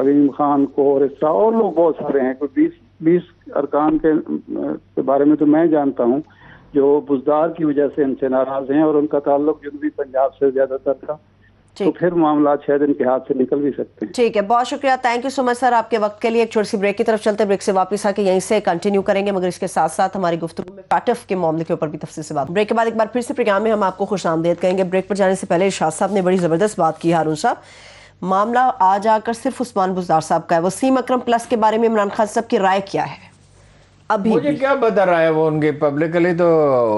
علیم خان کو اور اس طرح اور لوگ بہت سارے ہیں، کوئی 20 ارکان کے بارے میں تو میں جانتا ہوں جو بزدار کی وجہ سے ان سے ناراض ہیں اور ان کا تعلق جنوبی پنجاب سے زیادہ تر تھا، تو پھر معاملات شاید ان کے ہاتھ سے نکل بھی سکتے ہیں. ٹھیک ہے، بہت شکریہ، تھینک یو سو مچ سر آپ کے وقت کے لیے. ایک چھوٹی سی بریک کی طرف چلتے ہیں، بریک سے واپس آ کے یہیں سے کنٹینیو کریں گے، مگر اس کے ساتھ ساتھ ہماری گفتگو میں پیٹف کے معاملے کے اوپر بھی تفصیل سے بات. بریک کے بعد ایک بار پھر سے پروگرام میں ہم آپ کو خوش آمدید کہیں گے. بریک پر جانے سے پہلے ارشاد صاحب نے بڑی زبردست بات کی. ہارون صاحب، معاملہ آج آ کر صرف عثمان بزدار صاحب کا ہے. وسیم اکرم پلس کے بارے میں عمران خان صاحب کی رائے کیا ہے؟ ابھی مجھے کیا پتا رائے وہ ان کی پبلکلی تو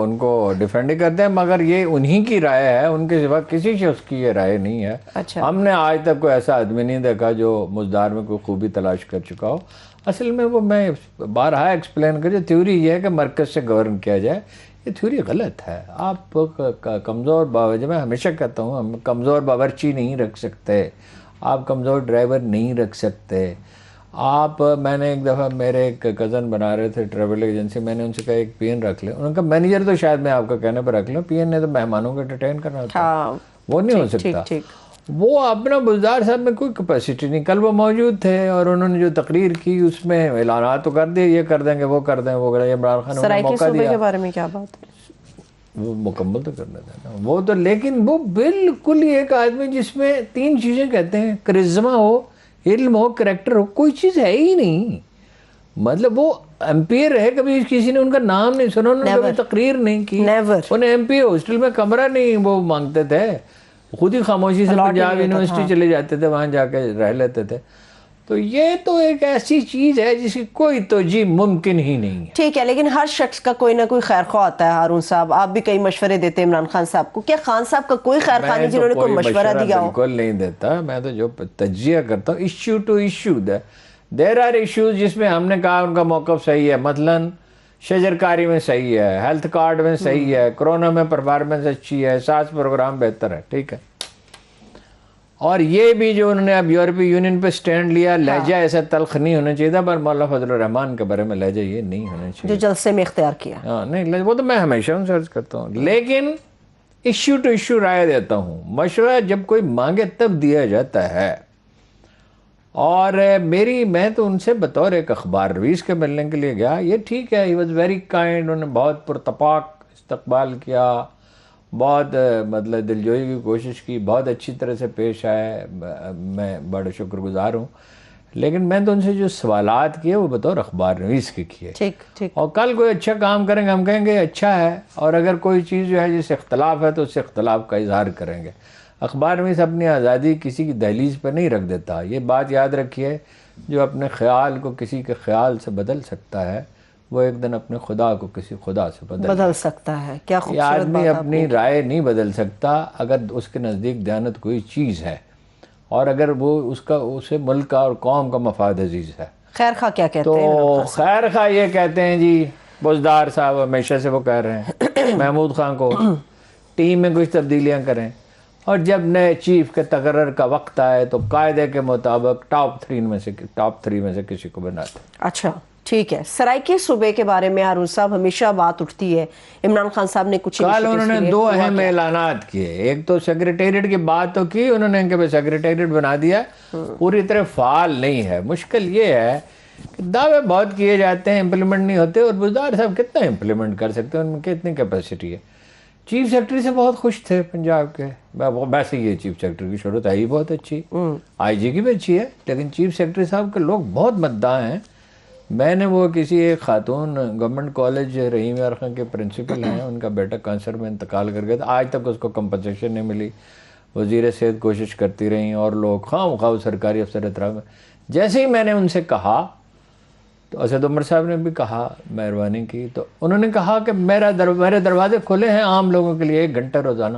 ان کو ڈیفینڈ ہی کرتے ہیں، مگر یہ انہی کی رائے ہے، ان کے سوا کسی شخص کی یہ رائے نہیں ہے۔ اچھا، ہم نے آج تک کوئی ایسا آدمی نہیں دیکھا جو مزدار میں کوئی خوبی تلاش کر چکا ہو۔ اصل میں وہ میں بارہا ایکسپلین کر، جو تھیوری یہ ہے کہ مرکز سے گورن کیا جائے، یہ تھیوری غلط ہے۔ آپ کمزور باورچی، میں ہمیشہ کہتا ہوں، ہم کمزور باورچی نہیں رکھ سکتے، آپ کمزور ڈرائیور نہیں رکھ سکتے۔ آپ، میں نے ایک دفعہ میرے ایک کزن بنا رہے تھے ٹریول ایجنسی، میں نے ان سے کہا ایک پی این رکھ لیں، انہوں نے کہا مینیجر تو شاید میں آپ کا کہنے پر رکھ لوں، پی این نے تو مہمانوں کو انٹرٹین کرنا ہوتا ہے، وہ نہیں ہو سکتا۔ وہ اپنا بزدار صاحب میں کوئی کیپیسٹی نہیں، کل وہ موجود تھے اور انہوں نے جو تقریر کی اس میں اعلانات تو کر دیے، یہ کر دیں گے، وہ کر دیں، وہ کر دیں۔ عمران خان نے موقع دیا، کے بارے میں کیا بات ہے؟ وہ مکمل تو کرنا تھا نا وہ تو، لیکن وہ بالکل ہی ایک آدمی جس میں تین چیزیں کہتے ہیں، کرزما ہو، علم ہو، کریکٹر ہو، کوئی چیز ہے ہی نہیں۔ مطلب وہ ایم پی اے رہے، کبھی کسی نے ان کا نام نہیں سنا، انہوں نے کبھی تقریر نہیں کی، انہیں ایم پی اے ہاسٹل میں کمرہ نہیں وہ مانگتے تھے، خود ہی خاموشی سے پنجاب یونیورسٹی چلے جاتے تھے، وہاں جا کے رہ لیتے تھے۔ تو یہ تو ایک ایسی چیز ہے جس کی کوئی توجیہ ممکن ہی نہیں ہے۔ ٹھیک ہے، لیکن ہر شخص کا کوئی نہ کوئی خیر خواہ ہوتا ہے۔ ہارون صاحب، آپ بھی کئی مشورے دیتے ہیں عمران خان صاحب کو، کیا خان صاحب کا کوئی خیر خواہ نہیں جنہوں نے کوئی مشورہ دیا ہو؟ بالکل نہیں دیتا، میں تو جو تجزیہ کرتا ہوں issue to issue, there are issues جس میں ہم نے کہا ان کا موقف صحیح ہے، مثلاً شجرکاری میں صحیح ہے، ہیلتھ کارڈ میں صحیح ہے، کرونا میں پرفارمنس اچھی ہے، ساس پروگرام بہتر ہے، ٹھیک ہے۔ اور یہ بھی جو انہوں نے اب یورپی یونین پہ سٹینڈ لیا، لہجہ ایسا تلخ نہیں ہونا چاہیے تھا، پر مولانا فضل الرحمان کے بارے میں لہجہ یہ نہیں ہونا چاہیے، جو جلسے میں اختیار کیا۔ ہاں نہیں، وہ تو میں ہمیشہ ان سے عرض کرتا ہوں، لیکن ایشو ٹو ایشو رائے دیتا ہوں۔ مشورہ جب کوئی مانگے تب دیا جاتا ہے، اور میں تو ان سے بطور ایک اخبار رویز کے ملنے کے لیے گیا، یہ ٹھیک ہے، ہی واز ویری کائنڈ، انہوں نے بہت پرتپاک استقبال کیا، بہت مطلب دلجوئی کی کوشش کی، بہت اچھی طرح سے پیش آئے، میں بڑا شکر گزار ہوں، لیکن میں تو ان سے جو سوالات کیے وہ بطور اخبار نویس کے کیے۔ ٹھیک، اور کل کوئی اچھا کام کریں گے ہم کہیں گے اچھا ہے، اور اگر کوئی چیز جو ہے جس سے اختلاف ہے تو اس سے اختلاف کا اظہار کریں گے۔ اخبار نویس اپنی آزادی کسی کی دہلیز پہ نہیں رکھ دیتا، یہ بات یاد رکھیے، جو اپنے خیال کو کسی کے خیال سے بدل سکتا ہے وہ ایک دن اپنے خدا کو کسی خدا سے بدل سکتا ہے۔ کیا یہ خوبصورت آدمی بات اپنی رائے نہیں بدل سکتا اگر اس کے نزدیک دیانت کوئی چیز ہے، اور اگر وہ اسے ملک کا اور قوم کا مفاد عزیز ہے۔ خیر خواہ کیا کہتے ہیں؟ تو خیر خواہ یہ کہتے ہیں جی، بزدار صاحب ہمیشہ سے وہ کہہ رہے ہیں محمود خان کو ٹیم میں کچھ تبدیلیاں کریں، اور جب نئے چیف کے تقرر کا وقت آئے تو قاعدے کے مطابق ٹاپ 3 میں سے کسی کو بناتے۔ اچھا ٹھیک ہے، سرائیکے صوبے کے بارے میں ہارون صاحب ہمیشہ بات اٹھتی ہے، عمران خان صاحب نے کچھ کل انہوں نے 2 اہم اعلانات کیے، ایک تو سیکریٹریٹ کی بات تو کی انہوں نے کہ سیکریٹریٹ بنا دیا، پوری طرح فعال نہیں ہے۔ مشکل یہ ہے کہ دعوے بہت کیے جاتے ہیں، امپلیمنٹ نہیں ہوتے، اور بزدار صاحب کتنا امپلیمنٹ کر سکتے ہیں، ان کی اتنی کیپیسٹی ہے۔ چیف سیکرٹری سے بہت خوش تھے پنجاب کے، ویسے یہ چیف سیکرٹری کی شہرت ہے ہی بہت اچھی، آئی جی کی بھی اچھی ہے، لیکن چیف سیکرٹری صاحب کے لوگ بہت مداح ہیں۔ میں نے وہ کسی ایک خاتون گورنمنٹ کالج رحیم یار خان کے پرنسپل ہیں، ان کا بیٹا کینسر میں انتقال کر گیا تھا، آج تک اس کو کمپنسیشن نہیں ملی، وزیر صحت کوشش کرتی رہیں، اور لوگ خواہ سرکاری افسر احترام میں۔ جیسے ہی میں نے ان سے کہا تو اسد عمر صاحب نے بھی کہا، مہربانی کی، تو انہوں نے کہا کہ میرے دروازے کھلے ہیں عام لوگوں کے لیے 1 گھنٹہ روزانہ،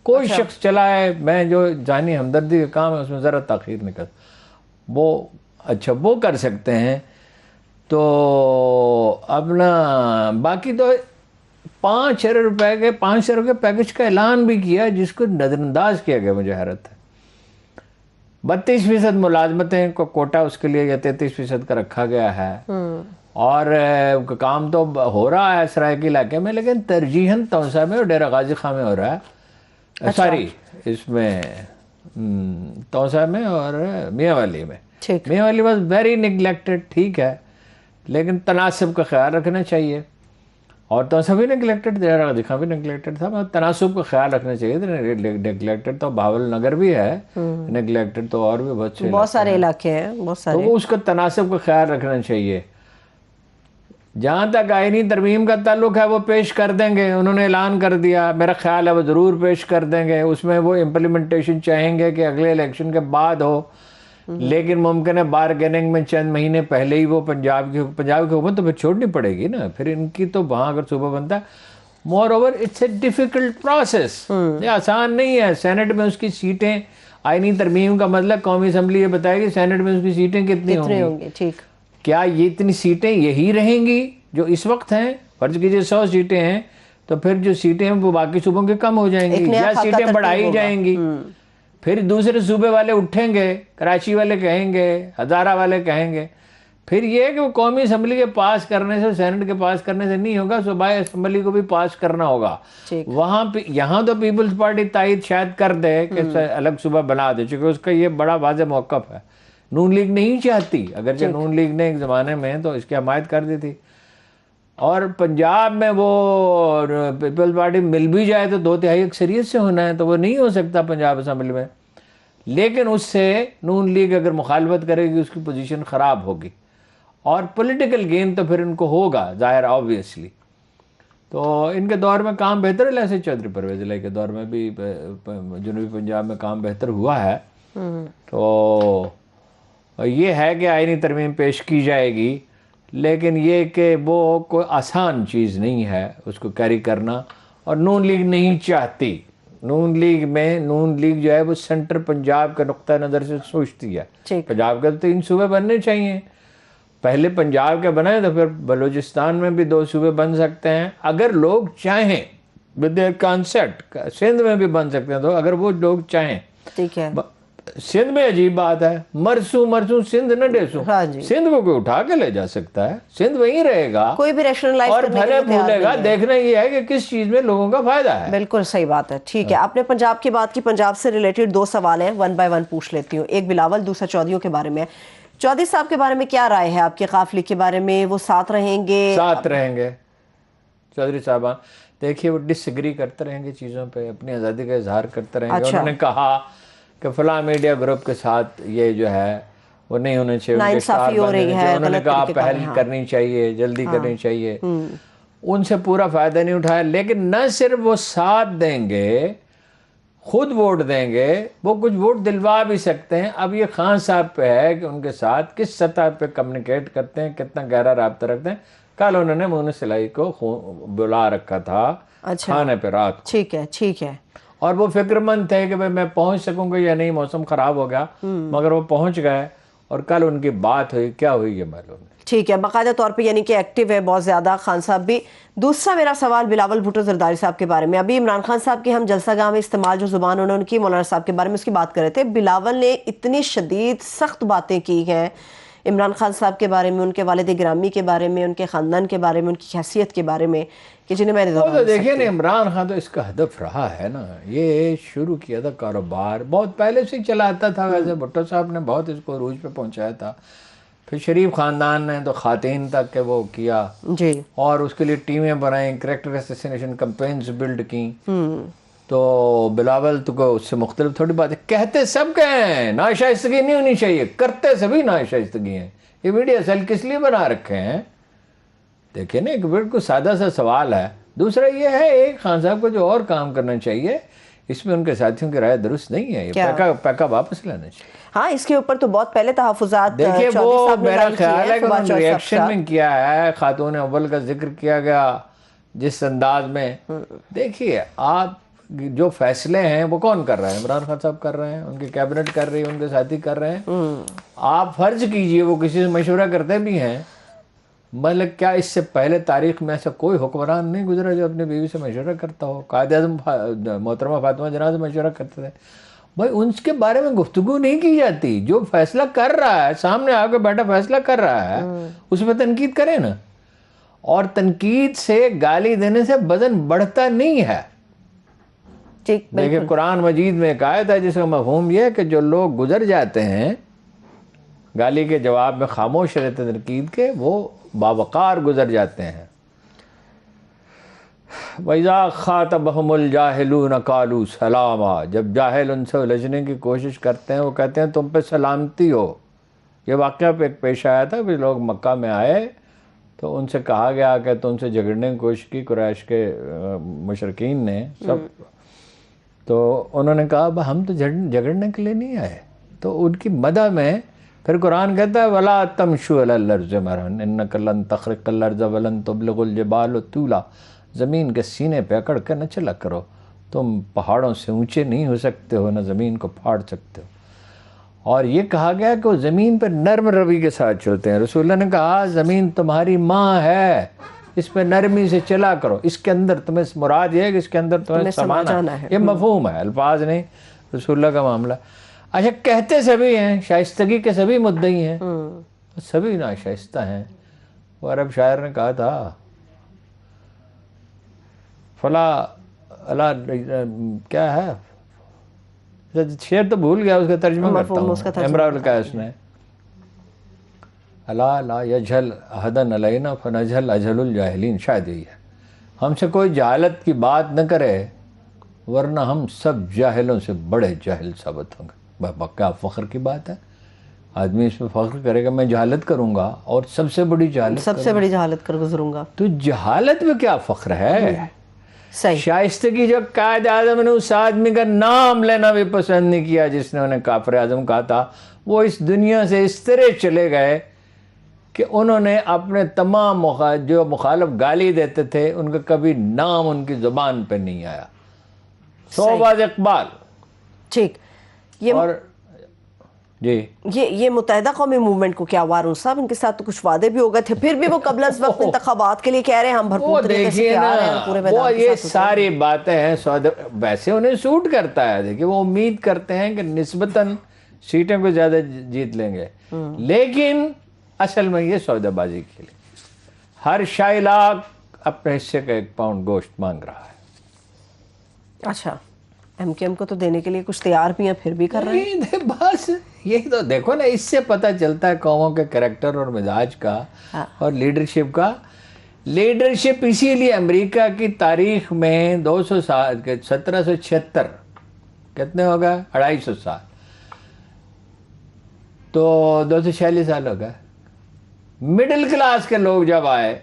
کوئی شخص چلائے، میں جو جانی ہمدردی کا کام ہے اس میں ذرا تاخیر نہیں کرتا، وہ اچھا وہ کر سکتے ہیں۔ تو اپنا باقی تو 5 ارب روپے پیکج کا اعلان بھی کیا، جس کو نظر انداز کیا گیا، مجھے حیرت ہے۔ 32% ملازمتیں کو کوٹا اس کے لیے یا 33% کا رکھا گیا ہے، اور کام تو ہو رہا ہے سرائیکے علاقے میں، لیکن ترجیحاً توسا میں اور ڈیرہ غازی خان میں ہو رہا ہے، ساری اس میں توسا میں اور میاں والی میں۔ میاں والی واز ویری نیگلیکٹڈ، ٹھیک ہے، لیکن تناسب کا خیال رکھنا چاہیے، اور توسا بھی نیگلیکٹڈ، ڈیرہ غازی خان بھی نیگلیکٹڈ تھا، مگر تناسب کا خیال رکھنا چاہیے۔ نیگلیکٹڈ تو بہاول نگر بھی ہے، نیگلیکٹڈ تو اور بھی بہت سارے علاقے ہیں، بہت سارے، تو اس کا تناسب کا خیال رکھنا چاہیے۔ جہاں تک آئینی ترمیم کا تعلق ہے وہ پیش کر دیں گے، انہوں نے اعلان کر دیا، میرا خیال ہے وہ ضرور پیش کر دیں گے، اس میں وہ امپلیمنٹیشن چاہیں گے کہ اگلے الیکشن کے بعد ہو، لیکن ممکن ہے بارگیننگ میں چند مہینے پہلے ہی وہ پنجاب کی حکومت تو پھر چھوڑنی پڑے گی نا، پھر ان کی تو وہاں اگر صوبہ بنتا ہے. Moreover it's a difficult process, یہ آسان نہیں ہے. سینٹ میں اس کی سیٹیں، آئینی ترمیم کا مطلب قومی اسمبلی یہ بتائے گی سینٹ میں اس کی سیٹیں کتنی ہوں گی. ٹھیک، کیا یہ اتنی سیٹیں یہی رہیں گی جو اس وقت ہیں؟ فرض کیجیے 100 سیٹیں ہیں تو پھر جو سیٹیں ہیں وہ باقی صوبوں کی کم ہو جائیں گی یا سیٹیں بڑھائی جائیں گی. پھر دوسرے صوبے والے اٹھیں گے، کراچی والے کہیں گے، ہزارہ والے کہیں گے. پھر یہ کہ وہ قومی اسمبلی کے پاس کرنے سے، سینٹ کے پاس کرنے سے نہیں ہوگا، صوبائی اسمبلی کو بھی پاس کرنا ہوگا. وہاں پہ یہاں تو پیپلز پارٹی تائید شاید کر دے کہ الگ صوبہ بنا دے، چونکہ اس کا یہ بڑا واضح موقف ہے. نون لیگ نہیں چاہتی، اگرچہ نون لیگ نے ایک زمانے میں تو اس کی حمایت کر دی تھی. اور پنجاب میں وہ پیپلز پارٹی مل بھی جائے تو 2/3 اکثریت سے ہونا ہے، تو وہ نہیں ہو سکتا پنجاب اسمبلی میں. لیکن اس سے نون لیگ اگر مخالفت کرے گی اس کی پوزیشن خراب ہوگی، اور پولیٹیکل گین تو پھر ان کو ہوگا ظاہر آبویسلی. تو ان کے دور میں کام بہتر ہے، ایسے چودھری پرویز الہی کے دور میں بھی جنوبی پنجاب میں کام بہتر ہوا ہے. تو یہ ہے کہ آئینی ترمیم پیش کی جائے گی، لیکن یہ کہ وہ کوئی آسان چیز نہیں ہے اس کو کیری کرنا، اور نون لیگ نہیں چاہتی. نون لیگ جو ہے وہ سینٹر پنجاب کے نقطہ نظر سے سوچتی ہے. پنجاب کے 3 صوبے بننے چاہیے، پہلے پنجاب کے بنائے تو پھر بلوچستان میں بھی 2 صوبے بن سکتے ہیں اگر لوگ چاہیں، ود دیئر کانسیپٹ. سندھ میں بھی بن سکتے ہیں تو اگر وہ لوگ چاہیں. ٹھیک ہے. سندھ میں عجیب بات ہے، مرسوں سندھ نہ ڈیسوں. سندھ کو کوئی اٹھا کے لے جا سکتا ہے، سندھ وہیں رہے گا، کوئی بھی ریشنلائز اور پھلے پھولے گا. دیکھنا یہ ہے کہ کس چیز میں لوگوں کا فائدہ ہے. بالکل صحیح بات ہے. ٹھیک ہے، آپ نے پنجاب کی بات کی، پنجاب سے ریلیٹڈ 2 سوال ہیں، 1 بائی 1 پوچھ لیتی ہوں. ایک بلاول، دوسرا چودھریوں کے بارے میں. چودھری صاحب کے بارے میں کیا رائے ہے آپ کے قافلے کے بارے میں؟ وہ ساتھ رہیں گے؟ ساتھ رہیں گے. چودھری صاحبان دیکھیے وہ ڈس ایگری کرتے رہیں گے چیزوں پہ، اپنی آزادی کا اظہار کرتے رہیں گے. انہوں نے کہا کہ فلاں میڈیا گروپ کے ساتھ یہ جو ہے وہ نہیں ہونے چاہیے، ناانصافی ہو رہی ہے. انہوں نے کہا پہل کرنی چاہیے، جلدی کرنی چاہیے. ان سے پورا فائدہ نہیں اٹھایا. لیکن نہ صرف وہ ساتھ دیں گے، خود ووٹ دیں گے، وہ کچھ ووٹ دلوا بھی سکتے ہیں. اب یہ خان صاحب پہ ہے کہ ان کے ساتھ کس سطح پہ کمیونیکیٹ کرتے ہیں، کتنا گہرا رابطہ رکھتے ہیں. کل انہوں نے مونس سلائی کو بلا رکھا تھا کھانے پہ رات. ٹھیک ہے. اور وہ فکر مند تھے کہ میں پہنچ سکوں گا یا نہیں، موسم خراب ہو گیا، مگر وہ پہنچ گئے. اور کل ان کی بات ہوئی، کیا ہوئی یہ معلوم نہیں. ٹھیک ہے، باقاعدہ طور پہ یعنی کہ ایکٹیو ہے بہت زیادہ خان صاحب بھی. دوسرا میرا سوال بلاول بھٹو زرداری صاحب کے بارے میں. ابھی عمران خان صاحب کی ہم جلسہ گاہ میں استعمال جو زبان انہوں نے کی مولانا صاحب کے بارے میں اس کی بات کر رہے تھے. بلاول نے اتنی شدید سخت باتیں کی ہیں عمران خان صاحب کے بارے میں، ان کے والد گرامی کے بارے میں، ان کے خاندان کے بارے میں، ان کی حیثیت کے بارے میں، کہ جنہیں میں نے دیکھیے نا عمران خان تو اس کا ہدف رہا ہے نا. یہ شروع کیا تھا کاروبار، بہت پہلے سے چلاتا تھا. ویسے بھٹو صاحب نے بہت اس کو عروج پہ پہنچایا تھا. پھر شریف خاندان نے تو خواتین تک کہ وہ کیا جی، اور اس کے لیے ٹیمیں بنائیں، کریکٹر اسیسینیشن کمپینز بلڈ کی. تو بلاول تو کو اس سے مختلف تھوڑی بات ہے. کہتے سب کہ ہیں ناشائستگی نہیں ہونی چاہیے، کرتے سبھی ناشائستگی ہیں. یہ میڈیا سیل کس لیے بنا رکھے ہیں؟ دیکھیں نا، ایک بالکل سادہ سا سوال ہے. دوسرا یہ ہے ایک خان صاحب کو جو اور کام کرنا چاہیے، اس میں ان کے ساتھیوں کی رائے درست نہیں ہے. یہ پیکا واپس لینا چاہیے. ہاں، اس کے اوپر تو بہت پہلے تحفظات دیکھیے وہ میرا خیال ہے کہ انہوں نے ریئیکشن میں کیا ہے. خاتون اول کا ذکر کیا گیا جس انداز میں. دیکھیے آپ جو فیصلے ہیں وہ کون کر رہا ہے؟ عمران خان صاحب کر رہے ہیں، ان کی کیبنٹ کر رہی ہے، ان کے ساتھی کر رہے ہیں. آپ فرض کیجئے وہ کسی سے مشورہ کرتے بھی ہیں. مطلب کیا اس سے پہلے تاریخ میں ایسا کوئی حکمران نہیں گزرا جو اپنی بیوی سے مشورہ کرتا ہو؟ قائد اعظم محترمہ فاطمہ جناح سے مشورہ کرتے تھے. بھائی ان کے بارے میں گفتگو نہیں کی جاتی. جو فیصلہ کر رہا ہے، سامنے آ کے بیٹا فیصلہ کر رہا ہے، اس پہ تنقید کرے نا. اور تنقید سے، گالی دینے سے وزن بڑھتا نہیں ہے. دیکھیں قرآن مجید میں ایک آیت ہے جس کا مفہوم یہ ہے کہ جو لوگ گزر جاتے ہیں گالی کے جواب میں خاموش رہتے تنقید کے، وہ باوقار گزر جاتے ہیں. وَإِذَا خَاطَبَهُمُ الْجَاهِلُونَ قَالُوا سَلَامًا. جب جاہل ان سے الجھنے کی کوشش کرتے ہیں وہ کہتے ہیں تم پہ سلامتی ہو. یہ واقعہ پہ ایک پیش آیا تھا کہ لوگ مکہ میں آئے تو ان سے کہا گیا کہ تم سے جھگڑنے کی کوشش کی قریش کے مشرکین نے سب. تو انہوں نے کہا ہم تو جھگڑنے کے لیے نہیں آئے، تو ان کی مدح میں پھر قرآن کہتا ہے وَلَا تَمْشُوا عَلَى الْأَرْضِ مَرْحًا إِنَّكَ لَن تَخْرِقَ الْأَرْضَ وَلَن تُبْلِغَ الْجِبَالَ طُولًا، زمین کے سینے پہ اکڑ کر نہ چلا کرو، تم پہاڑوں سے اونچے نہیں ہو سکتے ہو، نہ زمین کو پھاڑ سکتے ہو۔ اور یہ کہا گیا کہ وہ زمین پر نرم روی کے ساتھ چلتے ہیں۔ رسول اللہ نے کہا زمین تمہاری ماں ہے، اس پہ نرمی سے چلا کرو، اس کے اندر تمہیں مراد یہ ہے کہ اس کے اندر تمہیں سمانا ہے، یہ مفہوم ہے، الفاظ نہیں، رسول اللہ کا معاملہ۔ اچھا کہتے سبھی ہیں، شائستگی کے سبھی مدعی ہیں، سبھی ناشائستہ ہیں۔ وہ عرب شاعر نے کہا تھا فلا اللہ کیا ہے، شعر تو بھول گیا، اس کا ترجمہ کرتا ہوں، امراء القیس نے الا لا یجہل احدن علینا فنجہل اجہل الجاہلین، شاید یہی ہے، ہم سے کوئی جہالت کی بات نہ کرے ورنہ ہم سب جاہلوں سے بڑے جاہل ثابت ہوں گے۔ کیا فخر کی بات ہے، آدمی اس میں فخر کرے گا میں جہالت کروں گا اور سب سے بڑی جہالت کر گزروں گا، تو جہالت میں کیا فخر ہے؟ صحیح۔ شائستگی جو قائد اعظم نے اس آدمی کا نام لینا بھی پسند نہیں کیا جس نے انہیں کافر اعظم کہا تھا، وہ اس دنیا سے اس طرح چلے گئے کہ انہوں نے اپنے تمام جو مخالف گالی دیتے تھے ان کا کبھی نام ان کی زبان پہ نہیں آیا۔ صوباز اقبال، ٹھیک، اور جی یہ متحدہ قومی موومنٹ کو کیا وارون صاحب، ان کے ساتھ تو کچھ وعدے بھی ہو گئے تھے، پھر بھی وہ قبل از وقت انتخابات کے لیے کہہ رہے ہیں ہم بھرپور طریقے سے تیار ہیں، پورے میدان وہ کے یہ ساتھ ساری باتیں ہیں ویسے انہیں سوٹ کرتا ہے، دیکھیں وہ امید کرتے ہیں کہ نسبتاً سیٹیں کو زیادہ جیت لیں گے، لیکن اصل میں یہ سودہ بازی کے لیے ہر شاہی لاکھ اپنے حصے کا 1 پاؤنڈ گوشت مانگ رہا ہے۔ اچھا، ایم کے ایم کو تو دینے کے لیے کچھ تیار بھی ہیں، پھر بھی کر رہے ہیں۔ بس یہی تو دیکھو نا، اس سے پتہ چلتا ہے قوموں کے کریکٹر اور مزاج کا اور لیڈرشپ کا۔ لیڈرشپ اسی لیے امریکہ کی تاریخ میں 200 سال، 1776 کتنے ہو گئے، 250 سال، تو 246 سال ہو گئے۔ مڈل کلاس کے لوگ جب آئے،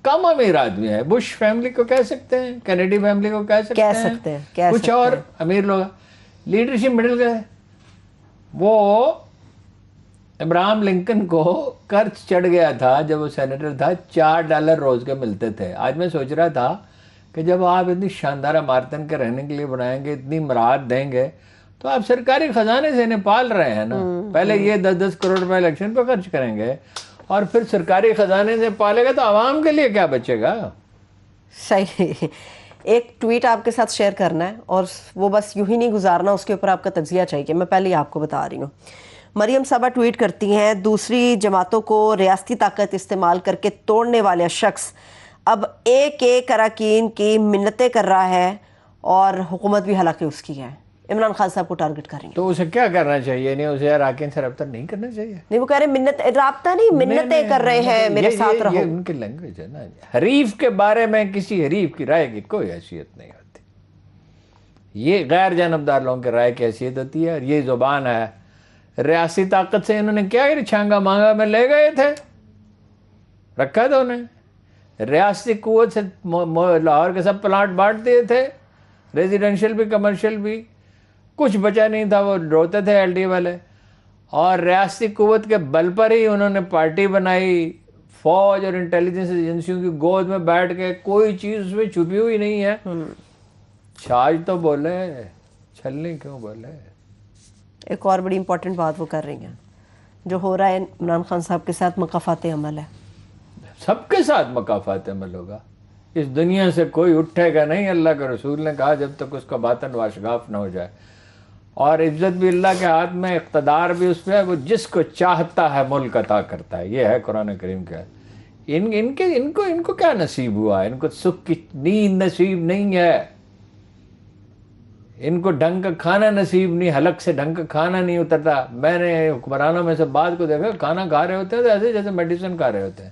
کم امیر آدمی ہے، بش فیملی کو کہہ سکتے ہیں، کینیڈی فیملی کو کہہ سکتے ہیں، کچھ اور امیر لوگ، لیڈرشپ مڈل کا ہے۔ وہ ابراہم لنکن کو قرض چڑھ گیا تھا جب وہ سینیٹر تھا، $4 روز کے ملتے تھے۔ آج میں سوچ رہا تھا کہ جب آپ اتنی شاندار عمارتیں کے رہنے کے لیے بنائیں گے، اتنی مراعات دیں گے، تو آپ سرکاری خزانے سے انہیں پال رہے ہیں نا۔ پہلے یہ 10-10 کروڑ روپے الیکشن پہ خرچ کریں گے اور پھر سرکاری خزانے سے پالے گا تو عوام کے لیے کیا بچے گا؟ صحیح۔ ایک ٹویٹ آپ کے ساتھ شیئر کرنا ہے اور وہ بس یوں ہی نہیں گزارنا، اس کے اوپر آپ کا تجزیہ چاہیے، میں پہلے ہی آپ کو بتا رہی ہوں۔ مریم صاحبہ ٹویٹ کرتی ہیں دوسری جماعتوں کو ریاستی طاقت استعمال کر کے توڑنے والے شخص اب ایک اراکین کی منتیں کر رہا ہے اور حکومت بھی حالانکہ اس کی ہے۔ عمران خان صاحب کو ٹارگٹ کر رہی ہیں، تو اسے کیا کرنا چاہیے؟ نہیں اسے اراکین سے رابطہ نہیں کرنا چاہیے؟ نہیں، وہ کہہ رہے منت رابطہ نہیں، منتیں کر رہے ہیں میرے ساتھ رہو۔ یہ ان کی لینگویج ہے نا۔ حریف کے بارے میں کسی حریف کی رائے کی کوئی حیثیت نہیں ہوتی، یہ غیر جانبدار لوگوں کی رائے کی حیثیت ہوتی ہے، اور یہ زبان ہے۔ ریاستی طاقت سے انہوں نے کیا چھانگا مانگا میں لے گئے تھے، رکھا تھا انہیں۔ ریاستی قوت سے لاہور کے سب پلانٹ بانٹ دیے تھے، ریزیڈینشل بھی کمرشل بھی، کچھ بچا نہیں تھا، وہ روتے تھے ایل ڈی والے۔ اور ریاستی قوت کے بل پر ہی انہوں نے پارٹی بنائی، فوج اور انٹیلیجنس ایجنسیوں کی گود میں بیٹھ کے، کوئی چیز اس میں چھپی ہوئی نہیں ہے۔ چھاج تو بولے، چھلنی کیوں بولے؟ ایک اور بڑی امپورٹنٹ بات وہ کر رہی ہیں، جو ہو رہا ہے عمران خان صاحب کے ساتھ مکافات عمل ہے، سب کے ساتھ مکافات عمل ہوگا، اس دنیا سے کوئی اٹھے گا نہیں، اللہ کے رسول نے کہا جب تک اس کا باطن واشگاف نہ ہو جائے۔ اور عزت بھی اللہ کے ہاتھ میں، اقتدار بھی اس پہ، وہ جس کو چاہتا ہے ملک عطا کرتا ہے، یہ ہے قرآن کریم کا۔ ان کو کیا نصیب ہوا؟ ان کو سکھ کی نیند نصیب نہیں ہے، ان کو ڈھنگ کا کھانا نصیب نہیں، حلق سے ڈھنگ کا کھانا نہیں اترتا۔ میں نے حکمرانوں میں سے بعض کو دیکھا کھانا کھا رہے ہوتے ہیں تو ایسے جیسے میڈیسن کھا رہے ہوتے ہیں،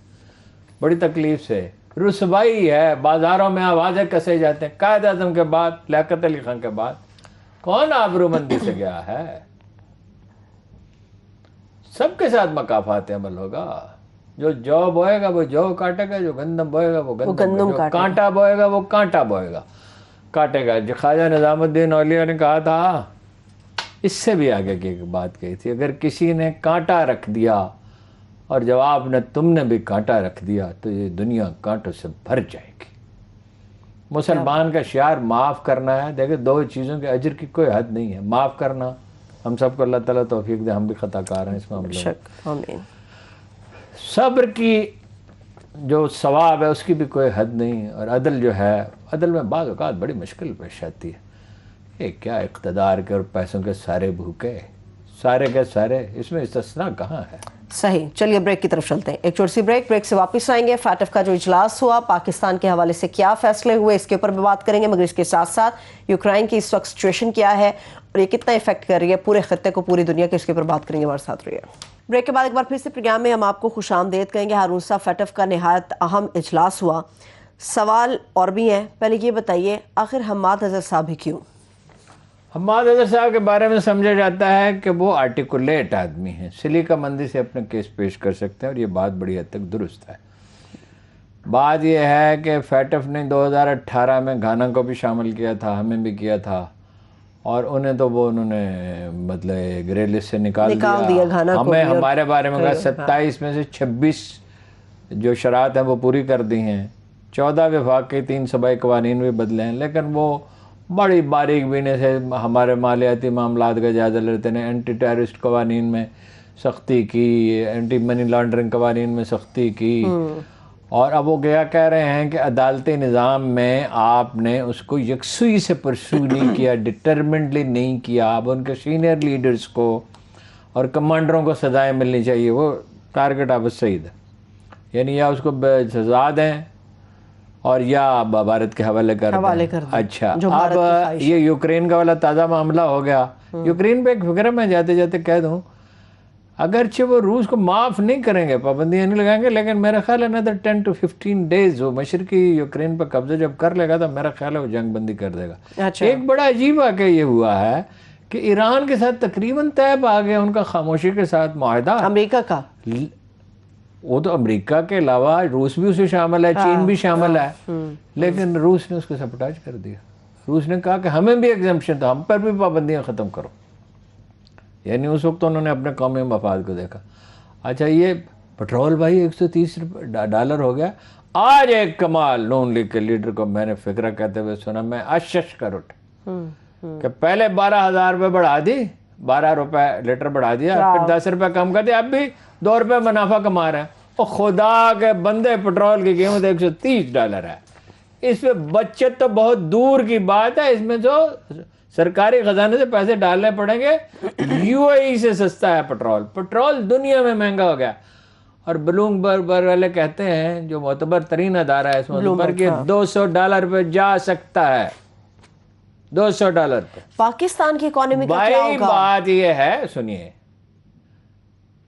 بڑی تکلیف سے۔ رسوائی ہے، بازاروں میں آوازیں کسے جاتے ہیں۔ قائد اعظم کے بعد، لیاقت علی خان کے بعد کون آبرومندی سے گیا ہے؟ سب کے ساتھ مکافات عمل ہوگا، جو بوئے گا وہ جو کاٹے گا، جو گندم بوئے گا وہ گندم، جو کانٹا بوئے گا وہ کانٹا بوئے گا، کاٹے گا۔ خواجہ نظام الدین اولیاء نے کہا تھا اس سے بھی آگے کی ایک بات کہی تھی، اگر کسی نے کانٹا رکھ دیا اور جواب نے تم نے بھی کانٹا رکھ دیا تو یہ دنیا کانٹوں سے بھر جائے گی۔ مسلمان کا شعار معاف کرنا ہے۔ دیکھیں دو چیزوں کے اجر کی کوئی حد نہیں ہے، معاف کرنا، ہم سب کو اللہ تعالیٰ توفیق دے، ہم بھی خطا کار ہیں اس معاملے میں، شک آمین۔ صبر کی جو ثواب ہے اس کی بھی کوئی حد نہیں، اور عدل جو ہے، عدل میں بعض اوقات بڑی مشکل پیش آتی ہے۔ یہ کیا اقتدار کے اور پیسوں کے سارے بھوکے، سارے کے سارے، اس میں استثناء کہاں ہے؟ صحیح، چلیے بریک کی طرف چلتے ہیں، ایک چھوٹی سی بریک سے واپس آئیں گے۔ فیٹف کا جو اجلاس ہوا، پاکستان کے حوالے سے کیا فیصلے ہوئے، اس کے اوپر بھی بات کریں گے، مگر اس کے ساتھ ساتھ یوکرائن کی اس وقت سچویشن کیا ہے اور یہ کتنا افیکٹ کر رہی ہے پورے خطے کو، پوری دنیا کے، اس کے اوپر بات کریں گے، ہمارے ساتھ رہیے۔ بریک کے بعد ایک بار پھر سے پروگرام میں ہم آپ کو خوش آمدید کہیں گے۔ ہارون صاحب، فیٹف کا نہایت اہم اجلاس ہوا، سوال اور بھی ہیں، پہلے یہ بتائیے آخر حماد اظہر صاحب ہی کیوں؟ حماد اظہر صاحب کے بارے میں سمجھا جاتا ہے کہ وہ آرٹیکولیٹ آدمی ہیں، سلیقہ مندی سے اپنے کیس پیش کر سکتے ہیں، اور یہ بات بڑی حد تک درست ہے۔ بات یہ ہے کہ فیٹف نے 2018 میں گھانا کو بھی شامل کیا تھا، ہمیں بھی کیا تھا، اور انہوں نے مطلب گرے لسٹ سے نکال دیا گھانا کو، ہمیں ہمارے بارے میں کہا 27 میں سے 26 جو شرائط ہیں وہ پوری کر دی ہیں، 14 وفاقی 3 صوبائی قوانین بھی بدلے ہیں، لیکن وہ بڑی باریک بینی سے ہمارے مالیاتی معاملات کا جائزہ لیتے ہیں، اینٹی ٹیررسٹ قوانین میں سختی کی، اینٹی منی لانڈرنگ قوانین میں سختی کی، اور اب وہ کیا کہہ رہے ہیں کہ عدالتی نظام میں آپ نے اس کو یکسوئی سے پرسو نہیں کیا، ڈٹرمنٹلی نہیں کیا، اب ان کے سینئر لیڈرز کو اور کمانڈروں کو سزائیں ملنی چاہیے، وہ ٹارگٹ آف سعید ہے، یعنی یا اس کو سزا دیں اور یا بھارت کے حوالے کر دیں۔ اچھا، اب یہ یوکرین کا والا تازہ معاملہ ہو گیا۔ یوکرین پہ ایک فکر میں جاتے جاتے کہہ دوں، اگرچہ وہ روس کو معاف نہیں کریں گے، پابندیاں نہیں لگائیں گے، لیکن میرا خیال ہے another 10 to 15 days وہ مشرقی یوکرین پہ قبضہ جب کر لے گا تو میرا خیال ہے وہ جنگ بندی کر دے گا۔ ایک بڑا عجیب واقعہ یہ ہوا ہے کہ ایران کے ساتھ تقریباً طے آ گیا ان کا خاموشی کے ساتھ معاہدہ، امریکہ کا، وہ تو امریکہ کے علاوہ روس بھی اسے شامل ہے، چین بھی شامل ہے، لیکن روس نے اس کو سبوٹاج کر دیا۔ روس نے کہا کہ ہمیں بھی ایگزمپشن تھا، ہم پر بھی پابندیاں ختم کرو، یعنی اس وقت انہوں نے اپنے قومی مفاد کو دیکھا۔ اچھا، یہ پٹرول بھائی $130 ہو گیا۔ آج ایک کمال نون لیگ کے لیڈر کو میں نے فکرہ کہتے ہوئے سنا، میں اشش کر اٹھا کہ پہلے 12,000 روپے بڑھا دی، 12 روپے لیٹر بڑھا دیا، پھر 10 روپے کم کر دیا، اب بھی 2 روپے منافع کما رہے ہیں۔ اور خدا کے بندے، پٹرول کی قیمت $130 ہے، اس میں بچت تو بہت دور کی بات ہے، اس میں جو سرکاری خزانے سے پیسے ڈالنے پڑیں گے۔ یو اے ای سے سستا ہے پٹرول، پٹرول دنیا میں مہنگا ہو گیا، اور بلومبرگ والے کہتے ہیں، جو معتبر ترین ادارہ ہے اس معتبر، کہ $200 پہ جا سکتا ہے، $200 پہ۔ پاکستان کی اکانومی کا کیا بھائی ہوگا؟ بات یہ ہے، سنیے،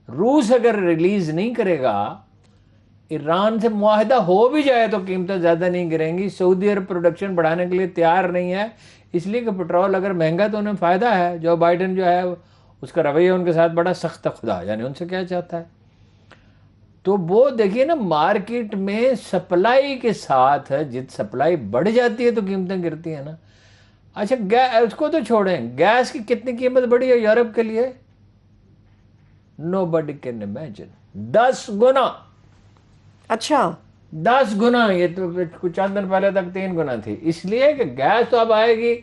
روس اگر ریلیز نہیں کرے گا، ایران سے معاہدہ ہو بھی جائے تو قیمتیں زیادہ نہیں گریں گی۔ سعودی عرب پروڈکشن بڑھانے کے لیے تیار نہیں ہے، اس لیے کہ پٹرول اگر مہنگا تو انہیں فائدہ ہے۔ جو بائیڈن جو ہے اس کا رویہ ان کے ساتھ بڑا سخت خدا، یعنی ان سے کیا چاہتا ہے، تو وہ دیکھیے نا، مارکیٹ میں سپلائی کے ساتھ جت سپلائی بڑھ جاتی ہے تو قیمتیں گرتی ہیں نا۔ اچھا، اس کو تو چھوڑیں، گیس کی کتنی قیمت بڑھی ہے یورپ کے لیے؟ nobody can imagine، 10 گنا۔ اچھا، 10 گنا، یہ تو کچھ چند دن پہلے تک 3 گنا تھی، اس لیے کہ گیس تو اب آئے گی،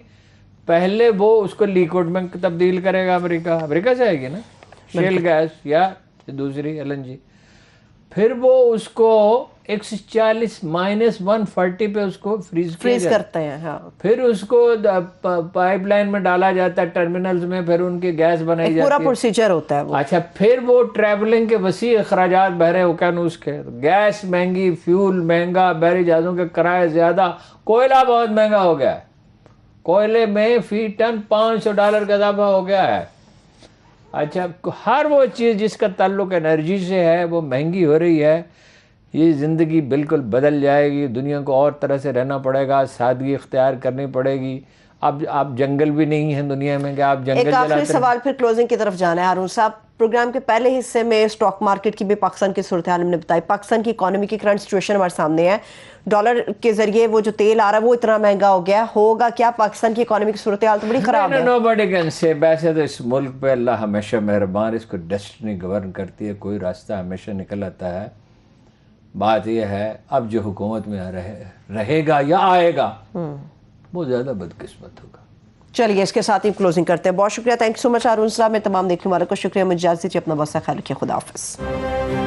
پہلے وہ اس کو لیکوڈ میں تبدیل کرے گا امریکہ سے آئے گی نا، شیل گیس یا دوسری LNG، پھر وہ اس کو 140 -140 پہ اس کو فریز کرتے ہیں، ہاں، پھر اس کو پائپ لائن میں ڈالا جاتا ہے، ٹرمینلز میں، پھر ان کی گیس بنائی جاتی ہے، پورا پروسیجر ہوتا ہے وہ۔ اچھا، پھر وہ ٹریولنگ کے وسیع اخراجات بحر اوقیانوس کے، گیس مہنگی، فیول مہنگا، بحری جہازوں کے کرائے زیادہ، کوئلہ بہت مہنگا ہو گیا ہے، کوئلے میں فی ٹن $500 کا اضافہ ہو گیا ہے۔ اچھا، ہر وہ چیز جس کا تعلق انرجی سے ہے وہ مہنگی ہو رہی ہے۔ یہ زندگی بالکل بدل جائے گی، دنیا کو اور طرح سے رہنا پڑے گا، سادگی اختیار کرنی پڑے گی، آپ جنگل بھی نہیں ہیں دنیا میں کہ آپ جنگل ایک آخری جلاتے رہیں۔ سوال پھر کلوزنگ کی طرف جانا ہے ہارون صاحب، پروگرام کے پہلے حصے میں اسٹاک مارکیٹ کی بھی پاکستان کی صورتحال ہم نے بتائی، پاکستان کی اکانومی کی کرنٹ سچویشن ہمارے سامنے ہے، ڈالر کے ذریعے وہ جو تیل آ رہا ہے وہ اتنا مہنگا ہو گیا، ہوگا کیا؟ پاکستان کی اکانومی کی صورتحال تو بڑی خراب ہے۔ nobody can say، ویسے تو اس ملک پہ اللہ ہمیشہ مہربان، اس کو ڈسٹنی گورن کرتی ہے، کوئی راستہ ہمیشہ نکل آتا ہے۔ بات یہ ہے اب جو حکومت میں رہے گا یا آئے گا وہ زیادہ بدقسمت ہوگا۔ چلیے اس کے ساتھ ہی کلوزنگ کرتے ہیں۔ بہت شکریہ، تھینک یو سو مچ ہارون صاحب، میں تمام دیکھنے والوں کو شکریہ، مجھے اجازت دیجیے، اپنا بہت سا خیال رکھیے، خدا حافظ۔